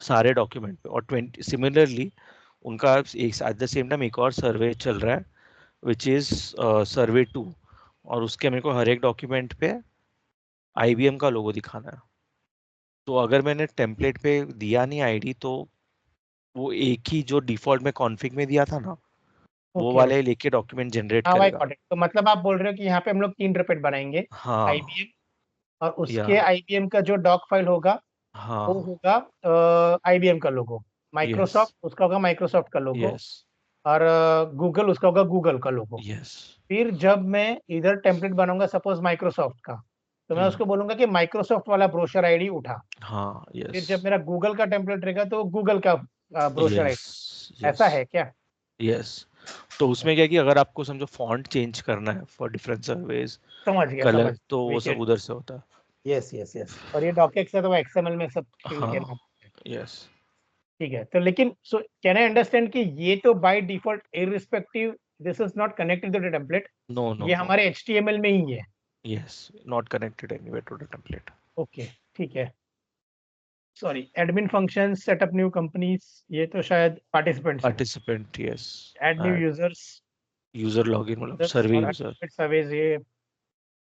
सारे डॉक्यूमेंट पे। और 20 सिमिलरली उनका एक एट द सेम टाइम एक और सर्वे चल रहा है विच इज सर्वे 2, और उसके मेरे को हर एक डॉक्यूमेंट पे आईबीएम का लोगो दिखाना है। तो अगर मैंने टेम्पलेट पे दिया नहीं आईडी, तो वो एक ही जो डिफॉल्ट में कॉन्फ़िग में दिया था ना, वो ओके वाले ओके। लेके डॉक्यूमेंट जनरेट हाँ भाई करेगा। Got it. तो मतलब आप बोल रहे हो कि यहाँ पे हम लोग 3 रिपीट बनाएंगे, हाँ। आईबीएम, और या। उसके आईबीएम का जो डॉक फाइल होगा वो हाँ। होगा आईबीएम का लोगो, यस। माइक्रोसॉफ्ट उसका होगा माइक्रोसॉफ्ट का लोगो, यस। और गूगल उसका होगा गूगल का लोगो। यस। फिर जब मैं इधर टेम्पलेट बनाऊंगा सपोज माइक्रोसॉफ्ट का, तो मैं हम्म। उसको बोलूंगा कि माइक्रोसॉफ्ट वाला ब्रोशर आईडी उठा। हाँ। यस। फिर जब मेरा गूगल का टेम्पलेट रहेगा तो गूगल का ब्रोशर यस। आईडी। यस। ऐसा है क्या? यस। तो उसमें क्या है कि अगर आपको समझो फॉन्ट चेंज करना है फॉर डिफरेंट सर्वेज, समझ गया कलर, समझ तो वो सब विकेट। उधर से होता है। यस यस यस, और ये डॉकेक्स है तो वो एक्सएमएल में सब फिल हाँ। करना है। यस। ठीक है, तो लेकिन सो कैन आई अंडरस्टैंड कि ये तो by default irrespective, this is not connected to the template, no no ये नो। हमारे एचटीएमएल में ही है। Yes, not connected anywhere to the template. Okay ठीक है। Sorry, admin functions, setup new companies, ये तो शायद पार्टिसिपेंट्स है। Participant, yes. Add new users, user login मतलब यूजर्स सर्वे और यूजर, सबमिट सर्वेज,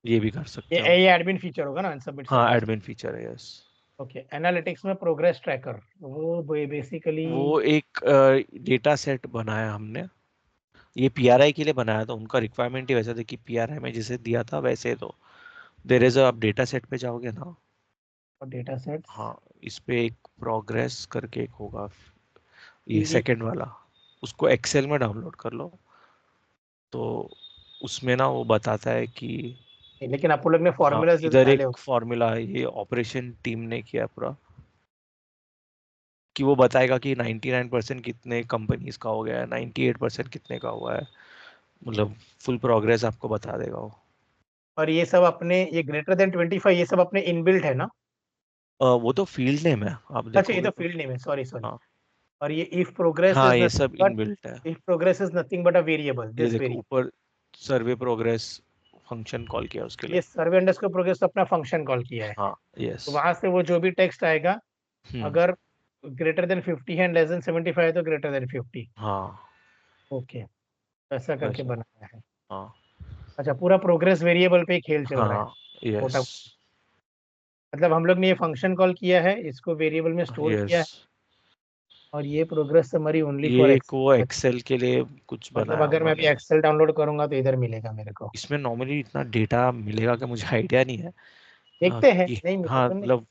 ये भी कर ये सकते हो। ये एडमिन फीचर होगा ना, सबमिट हाँ, सर्वेज। एडमिन फीचर है, यस। ओके, एनालिटिक्स में प्रोग्रेस ट्रैकर, वो बेसिकली। वो एक डेटा सेट बनाया हमने, ये पीआरआई के लिए बनाया था। उनका रिक्वायरमेंट ही वैसा था कि पीआरआई में जैसे दिया था वैसे, तो देर इज, आप डेटा सेट पे जाओगे ना। और डेटा सेट्स, हाँ, इस पे एक प्रोग्रेस करके एक होगा, ये सेकंड वाला, उसको एक्सेल में डाउनलोड कर लो। तो उसमें ना वो बताता है कि लेकिन आप लोग ने हाँ, फॉर्मूलाज इधर डाले एक हो। फॉर्मूला ये ऑपरेशन टीम ने किया पूरा, कि वो बताएगा कि 99% कितने कंपनीज का हो गया है, 98% कितने का हुआ है, मतलब फुल प्रोग्रेस आपको बता देगा वो। और ये सब अपने, ये ग्रेटर देन 25, ये सब अपने इनबिल्ट है ना? वो तो फील्ड नेम है, आप अच्छा, ये देखोगे तो तो। फील्ड नेम है, सॉरी सॉरी। हाँ। और ये इफ प्रोग्रेस हाँ, इज ये नथिंग सब बट, इनबिल्ट है। If progress is nothing but a variable, ये दिस देखो वेरिएबल। ऊपर सर्वे प्रोग्रेस फंक्शन कॉल किया उसके लिए। ये सर्वे अंडरस्कोर प्रोग्रेस तो अपना फंक्शन कॉल किया है। हाँ। यस। तो वहां से वो जो भी टेक्स्ट आएगा, हम्म। अगर ग्रेटर देन 50 है, लेस देन 75 है, तो ग्रेटर देन 50। हाँ। ओके, ऐसा करके वैसा। बनाया है। हाँ। अच्छा, पूरा प्रोग्रेस वेरिएबल पे ही खेल चल रहा है। हाँ। यस। मोटा, मतलब हम लोग ने ये फंक्शन कॉल किया है, इसको वेरिएबल में स्टोर यस। किया है, और ये प्रोग्रेस समरी ओनली ये फॉर एक वो एक्सेल। एक्सेल के लिए कुछ मतलब बनाया अगर मैं अभी उन्होंने। एक्सेल डाउनलोड करूंगा तो इधर मिलेगा मेरे को। इसमें नॉर्मली इतना डेटा मिलेगा कि मुझे आइडिया नहीं है। देखते हैं, कि नहीं मिला हाँ तो नहीं। मतलब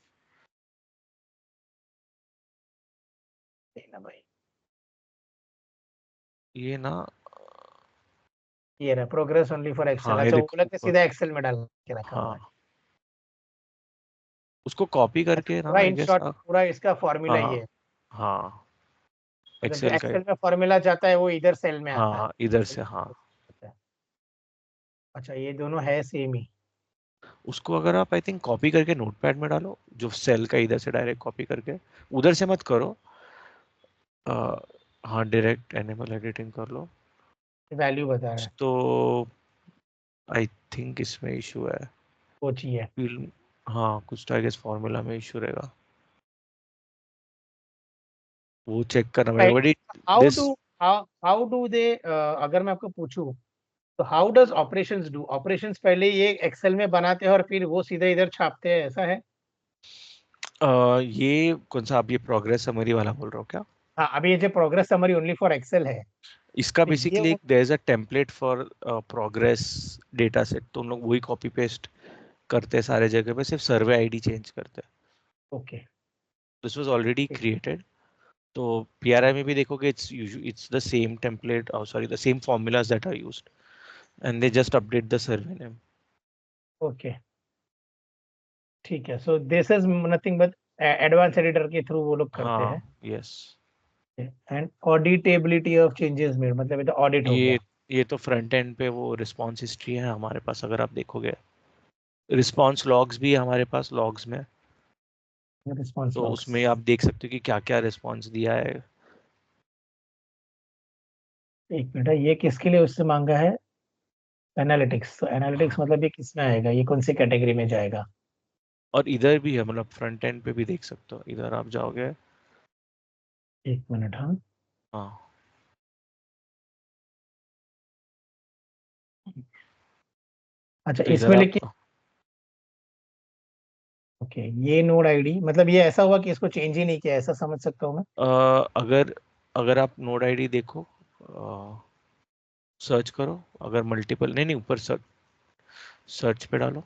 देखना भाई, ये ना। ये रहा प्रोग्रेस ओनली फॉर एक्सेल। हाँ, ये अच्छा, वो देखो बोला कि ऊपर। सीधा एक्सेल में डाल के रखा हुआ है। हाँ, उसको कॉपी अच्छा, करके ना पूरा आई इन गेस। शॉर्ट पूरा इसका फॉर्मूला ये हाँ। है। हाँ, मतलब जो एक्सेल का एक्सेल में फॉर्मूला जाता है वो इधर सेल में आता है। हाँ, इधर से हाँ। अच्छा, ये दोनों है सेम ही। उसको अगर आप आई थिंक कॉपी करके नोटपैड में डालो, जो सेल का इधर से डायरेक्ट कॉपी करके, उधर से मत करो। अ, हाँ, डायरेक्ट एनिमल एडिटिंग कर लो। वैल्यू बता रहा कुछ है, तो आई थिंक इसमें इशू है। वो चाहिए। फिल्म। हाँ, कुछ तो आई गेस फॉर्मूला में इशू रहेगा, वो चेक करना पड़ेगा but how this. Do how do they, अगर मैं आपको पूछूं, तो how does operations do, operations पहले ये एक्सेल में बनाते हैं और फिर वो सीधे इधर छापते हैं, ऐसा है? ये कौन सा आप ये प्रोग्रेस समरी वाला बोल रहे हो क्या? हाँ, अभी ये जो progress summary only for excel है, इसका तो ये बेसिकली एक there is a template for progress data set, तो हम लोग वही कॉपी पेस्ट करते हैं सारे जगह पे, सिर्फ सर्वे आईडी चेंज करते हैं। Okay. This was already created. तो पीआरआई में भी देखोगे it's the same template, sorry the same formulas that are used, and they just update the survey name. Okay ठीक है, so this is nothing but advance editor के थ्रू वो लोग करते हैं। हाँ। Yes. And auditability of changes made, मतलब ये तो ऑडिट हो ये गया। ये तो फ्रंट एंड पे वो रिस्पॉन्स हिस्ट्री है हमारे पास, अगर आप देखोगे रिस्पॉन्स लॉग्स भी है हमारे पास लॉग्स में। रिस्पॉन्स तो लॉग्स। उसमें आप देख सकते हो कि क्या क्या रिस्पॉन्स दिया है। एक मिनट, ये किसके लिए उससे मांगा है? एनालिटिक्स। तो एनालिटिक्स हाँ, मतलब ये किस में आएगा, ये कौन सी कैटेगरी में जाएगा? और इधर भी है, मतलब फ्रंट एंड पे भी देख सकते हो, इधर आप जाओगे। एक मिनट, हाँ। हाँ, अच्छा, तो इधर इसमें लेकिन आप ओके, ये नोड आईडी मतलब ये ऐसा हुआ कि इसको चेंज ही नहीं किया, ऐसा समझ सकता हूँ मैं? अगर अगर आप नोड आईडी देखो, सर्च करो, अगर मल्टीपल, नहीं नहीं, ऊपर सर्च, सर्च पे डालो।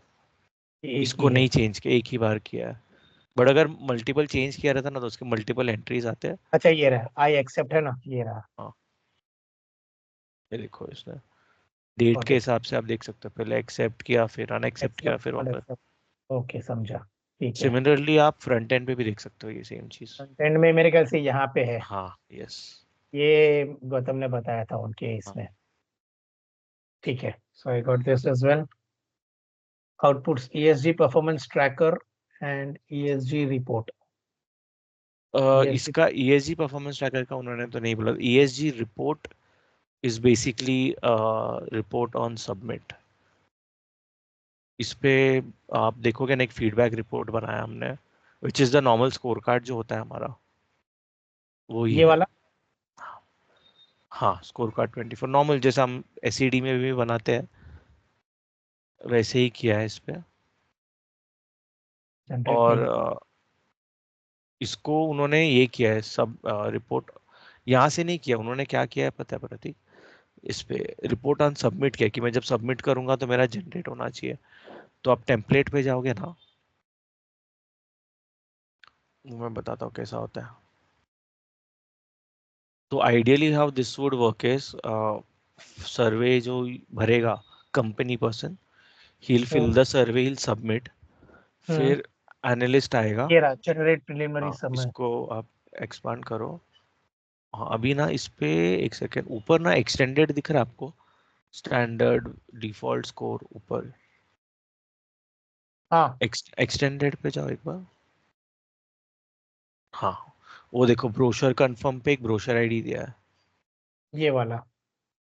ये एक ही इसको है। नहीं चेंज किया, एक ही बार किया है। बट अगर मल्टीपल चेंज किया रहता ना तो उसके मल्टीपल एंट्रीज आते हैं। अच्छा, ये रहा, आई एक्सेप्ट है ना, ये रहा। हाँ, ये देखो, इसने डेट गॉट के इट। हिसाब से आप देख सकते हो, पहले एक्सेप्ट किया, फिर अनएक्सेप्ट किया, एक्सेप्ट फिर और वापस। एक्सेप्ट। ओके, समझा। ठीक है। सिमिलरली आप फ्रंट एंड पे भी देख सकते हो ये सेम चीज। फ्रंट एंड में मेरे ख्याल से यहाँ पे है। हाँ, यस। ये गौतम ने बताया था उनके हाँ, इसमें। ठीक है, so I got this as well. Outputs ESG performance tracker and ESG report. ESG। इसका ESG परफॉर्मेंस ट्रैकर का उन्होंने तो नहीं बोला। ESG report is basically report on submit. इस पे आप देखोगे ना, एक फीडबैक रिपोर्ट बनाया हमने, which is the normal score card जो होता है हमारा, वो ही ये है। वाला। हाँ, स्कोर कार्ड 24 नॉर्मल, जैसा हम SED में भी बनाते हैं, वैसे ही किया है इस पे। जनरेट और नहीं। इसको उन्होंने ये किया है, सब रिपोर्ट यहाँ से नहीं किया उन्होंने। क्या किया है पता है प्रतीक? इस पे रिपोर्ट ऑन सबमिट किया कि मैं जब सबमिट करूंगा तो मेरा जनरेट होना चाहिए। तो आप टेम्पलेट पे जाओगे ना, वो मैं बताता हूँ कैसा होता है। तो ideally how this would work is, survey जो भरेगा company person, he will hmm. Fill the survey, he will submit. Hmm. फिर एनालिस्ट आएगा। ये रहा, जनरेट प्रिलिमिनरी हाँ, समय। इसको आप एक्सपांड करो। हाँ, अभी ना इस पे एक सेकेंड, ऊपर ना एक्सटेंडेड दिख रहा है आपको, स्टैंडर्ड डिफॉल्ट स्कोर ऊपर। हाँ, एक्सटेंडेड पे जाओ एक बार। हाँ, वो देखो, ब्रोशर कंफर्म पे एक ब्रोशर आईडी दिया है। ये वाला।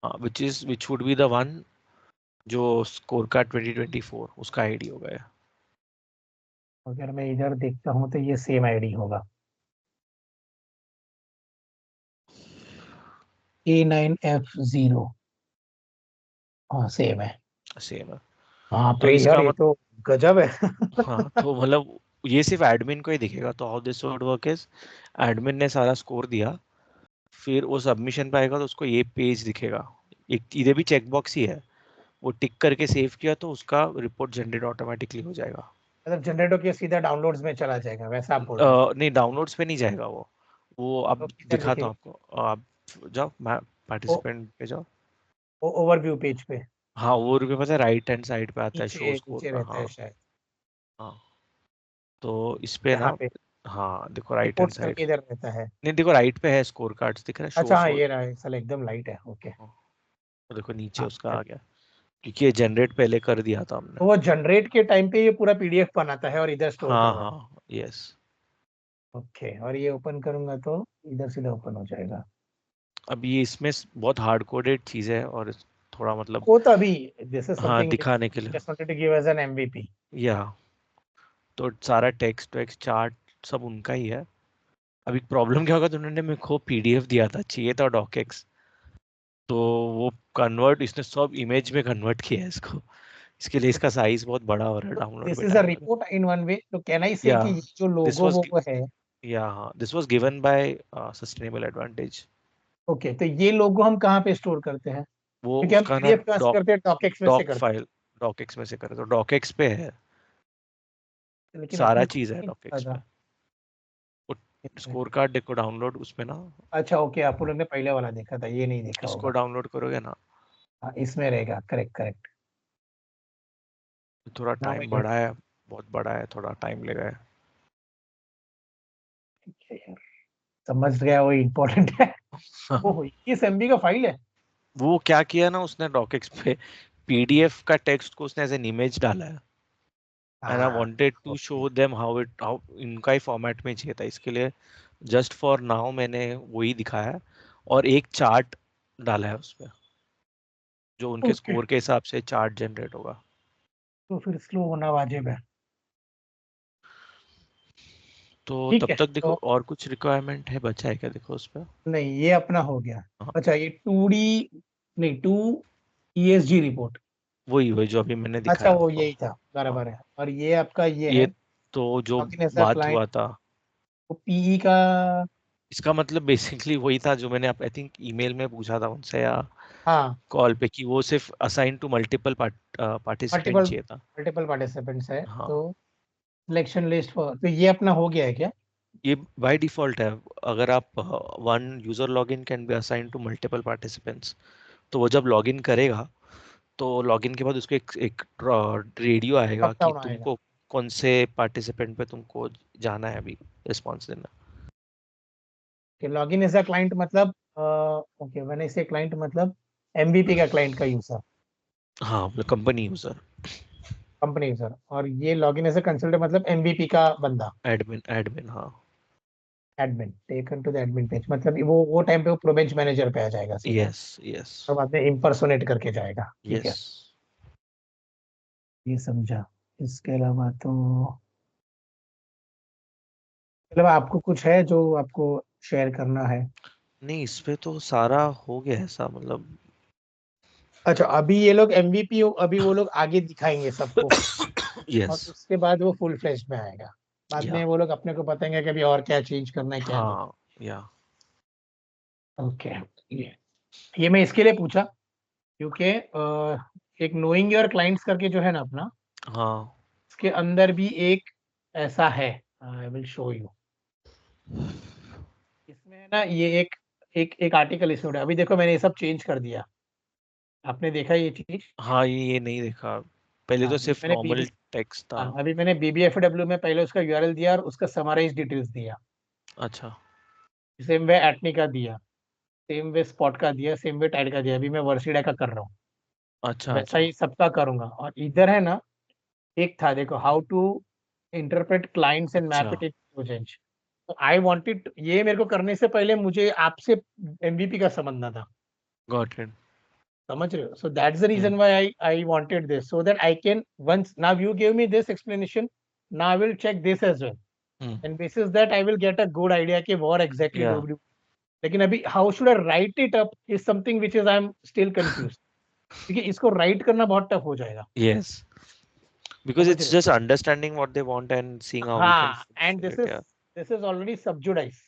हाँ, which would be the one जो स्कोर का 2024 उसका आईडी होगा ये। अगर मैं इधर देखता हूँ तो ये सेम आईडी होगा। A9F0। हाँ, सेम है। सेम है। हाँ तो भाई यार, इसका ये मत तो गजब है। हाँ, तो मतलब ये सिर्फ एडमिन को ही दिखेगा। तो how this would work is, admin ने सारा स्कोर दिया, फिर वो सबमिशन पे आएगा तो उसको ये पेज दिखेगा। एक इधर भी चेकबॉक्स ही है, वो टिक करके सेव किया तो उसका रिपोर्ट जनरेट ऑटोमेटिकली हो जाएगा। मतलब जनरेट होकर सीधा डाउनलोड्स में चला जाएगा, वैसा आप बोल रहे हैं? नहीं, डाउनलोड्स पे नहीं जाएगा वो तो अब किधर दिखाता हूँ दिखेगा? आपको। आप जाओ, वो पार्टिसिपेंट पे जाओ। वो ओवरव्यू पेज पे हाँ, वो रुपये पता है, राइट हैंड साइड पे आता है नीचे शो स्कोर नीचे का। रहता हाँ। है शायद। हाँ, तो इस पे यहाँ ना, पे हाँ देखो राइट हैंड रिपोर्ट्स साइड। करके इधर रहता है। नहीं, देखो राइट पे है, स्कोर कार्ड्स दिख रहा है, शो अच्छा, हाँ, स्कोर। ये रहा है, साला एकदम लाइट है। ओके। तो देखो नीचे हाँ, उसका आ गया, क्योंकि ये जनरेट पहले कर दिया था हमने। तो वो जनरेट के टाइम पे ये पूरा PDF बनाता है और इधर स्टोर हाँ करवाता हाँ, यस। है। ओके, और ये ओपन करूंगा तो इधर सीधा ओपन हो जाएगा। अब ये इसमें बहुत हार्ड कोडेड चीज़ है, और थोड़ा मतलब, वो तो अभी दिस इज हाँ, समथिंग दिखाने के लिए। Just wanted to give as an MVP। या तो सारा टेक्स्ट वेक्स्ट चार्ट सब उनका ही है। अभी प्रॉब्लम क्या होगा, तो उन्होंने मेरे को PDF दिया था, चाहिए था डॉकएक्स। तो वो कन्वर्ट, इसने सब इमेज में कन्वर्ट किया है इसको। इसके लिए इसका साइज बहुत बड़ा हो रहा है, तो डाउनलोड दिस में इज अ टाइम लगा। रिपोर्ट इन वन वे, तो कैन आई से या कि ये जो दिस लोगो वाज वो है? या हाँ, this was given by sustainable advantage. Okay, तो ये लोगो हम कहाँ पे स्टोर करते हैं? वो क्योंकि हम उसका ना PDF कहाँ से करते हैं? डॉकएक्स में से डॉक करते फाइल, डॉकएक्स में से करे तो डॉकएक्स पे है, हैं, लेकिन सारा अपने को चीज है नहीं दिखता डॉकएक्स था। पे। स्कोर कार्ड देखो, डाउनलोड उसमें ना, अच्छा, ओके, आप लोग ने पहले वाला देखा था, ये नहीं देखा इसको होगा। डाउनलोड करोगे ना, हाँ, इसमें रहेगा, करेक्ट करेक्ट। तो थोड़ा नाउ आई टाइम गेट। बड़ा है, बहुत बड़ा है, थोड़ा टाइम लेगा है। समझ गया, वो इम्पोर्टेंट है। ओह, ये MB का फाइल है? वो क्या किया ना उसने, डॉकएक्स पे PDF का टेक्स्ट को उसने एज एन इमेज डाला है। एंड आई हाँ wanted to show them how इनका ही फॉर्मेट में चाहिए था, इसके लिए जस्ट फॉर नाउ मैंने वही दिखाया है और एक चार्ट डाला है उसपे, जो उनके ओके। स्कोर के हिसाब से चार्ट जनरेट होगा। तो फिर स्लो होना वाजिब है। तो ठीक तब है तक देखो तो और कुछ रिक्वायरमेंट है बचा है क्या, देखो उस पर। नहीं, ये अपना हो गया। हाँ, अच्छा, ये 2D, नहीं, 2 ESG रिपोर्ट। वही वही जो अभी मैंने अच्छा, दिखाया वो आपको। यही था, हाँ, बराबर है। और ये आपका ये ये है तो जो लॉगिन एज अ बात क्लाइंट, हुआ था, वो PE का। इसका मतलब बेसिकली वही था जो मैंने आई थिंक ईमेल में पूछा था उनसे या हाँ, कॉल पे, कि वो सिर्फ assign to multiple participant multiple चाहिए था। मल्टीपल पार्टिसिपेंट्स है हाँ, तो सिलेक्शन लिस्ट फॉर, तो ये अपना हो गया है क्या? ये बाय डिफॉल्ट है। अगर आप one user login can be assign to multiple participants, तो वो जब लॉगिन करेगा तो लॉगिन के बाद उसको एक रेडियो आएगा ड्रॉप कि डाउन आएगा। तुमको कौन से पार्टिसिपेंट पे तुमको जाना है अभी रिस्पॉन्स देना। कि लॉगिन एज अ क्लाइंट मतलब, ओके, व्हेन आई से क्लाइंट मतलब MVP का क्लाइंट का यूजर, हाँ, मतलब कंपनी यूजर, कंपनी यूजर। और ये लॉगिन एज अ कंसल्टेंट मतलब MVP का बंदा, एडमिन एडमिन, हाँ। Admin taken to the admin page, मतलब वो टाइम पे वो प्रोबेंच मैनेजर पे आ जाएगा सीधा। यस यस तो बाद में इम्पर्सोनेट करके जाएगा, ठीक यस। है। ये समझा। इसके अलावा तो मतलब आपको कुछ है जो आपको शेयर करना है? नहीं, इस पे तो सारा हो गया ऐसा, मतलब। अच्छा, अभी ये लोग MVP हो, अभी वो लोग आगे दिखाएंगे सबको, और यस। उसके बाद वो फुल फ्लेश में आएगा। बाद या, में वो लोग अपने को बताएंगे कि अभी और क्या चेंज करना है, क्या नहीं। हाँ, या, ओके। ये मैं इसके लिए पूछा क्योंकि एक नोइंग योर क्लाइंट्स करके जो है ना अपना, हाँ, उसके अंदर भी एक ऐसा है। I will show you. इसमें है ना, ये एक एक एक आर्टिकल इसमें उड़ा है। अभी देखो, मैंने ये सब चेंज कर दिया। आपने देखा ये चीज? हाँ, ये नहीं देखा, पहले हाँ, तो ये सिर्फ मैंने नॉर्मल टेक्स्ट था। हाँ, अभी मैंने BBFW में पहले उसका URL दिया और उसका समराइज डिटेल्स दिया। अच्छा सेम वे एटनी का दिया, सेम वे स्पॉट का दिया, सेम वे टाइड का दिया। अभी मैं वर्सीडा का कर रहा हूँ, अच्छा वैसा अच्छा ही सबका करूंगा। और इधर है ना, एक था देखो, how to interpret clients and अच्छा। Map it in present. तो आई वांटेड, ये मेरे को करने से पहले मुझे आपसे MVP का समझना था। Got it. समझ रहे हो? So that's the hmm reason why I wanted this, so that I can once now you give me this explanation, now I will check this as well, hmm. And basis that I will get a good idea कि what exactly या, do we do. लेकिन अभी how should I write it up is something which is I am still confused, क्योंकि इसको राइट करना बहुत टफ हो जाएगा। यस, बिकॉज समझ इट्स रहे हो? Just understanding what they want and seeing how we can हाँ, and fulfill it. Yeah, this is already subjudice.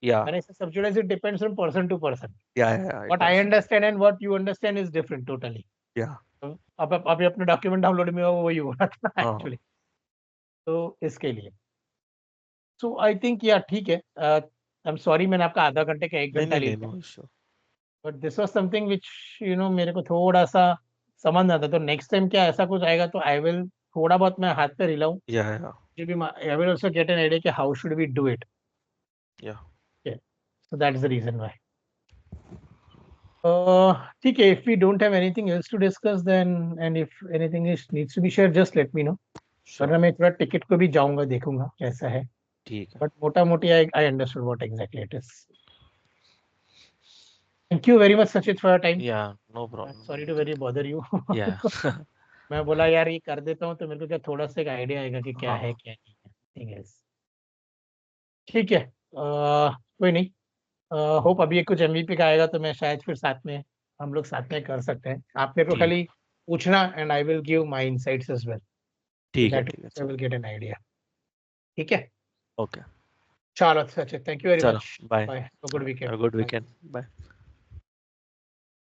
Yeah, When I say subjudice, it depends from person to person. या, it What I does. understand and what you understand is different totally. या, तो अब अभी अपने डॉक्यूमेंट डाउनलोड में वही हो रहा था हाँ, एक्चुअली। तो इसके लिए, सो आई थिंक, या ठीक है। आई एम सॉरी, मैंने आपका आधा घंटे का 1 घंटा नहीं ले नहीं, लिया। No issue. But this was something which मेरे को थोड़ा सा समझ आता। तो नेक्स्ट टाइम क्या ऐसा कुछ आएगा तो आई विल, थोड़ा बहुत मैं हाथ पे हिलाऊं, या, मुझे भी I will also get an idea कि how should we do it. Yeah, so that's the reason why. ठीक है, if we don't have anything else to discuss then, and if anything is needs to be share, just let me know. Sure. वरना मैं थोड़ा टिकट को भी जाऊंगा, देखूंगा कैसा है। ठीक है। बट मोटा मोटी I understood what exactly it is. Thank you very much Sachit for your time. Yeah, no problem, sorry to very anything. Bother you. Yeah. मैं बोला यार ये कर देता हूँ तो मेरे को क्या थोड़ा सा एक आइडिया आएगा कि क्या है हाँ, क्या नहीं है। Nothing else. ठीक है, कोई नहीं। होप अभी ये कुछ MVP का आएगा तो मैं शायद फिर साथ में, हम लोग साथ में कर सकते हैं। आप मेरे को ठीक, खाली पूछना and I will give my insights as well, so that ठीक है I sir. Will get an idea. ठीक है, ओके, चलो सचित, थैंक यू वेरी चलो, much. Bye. Bye, good weekend. Good weekend, bye.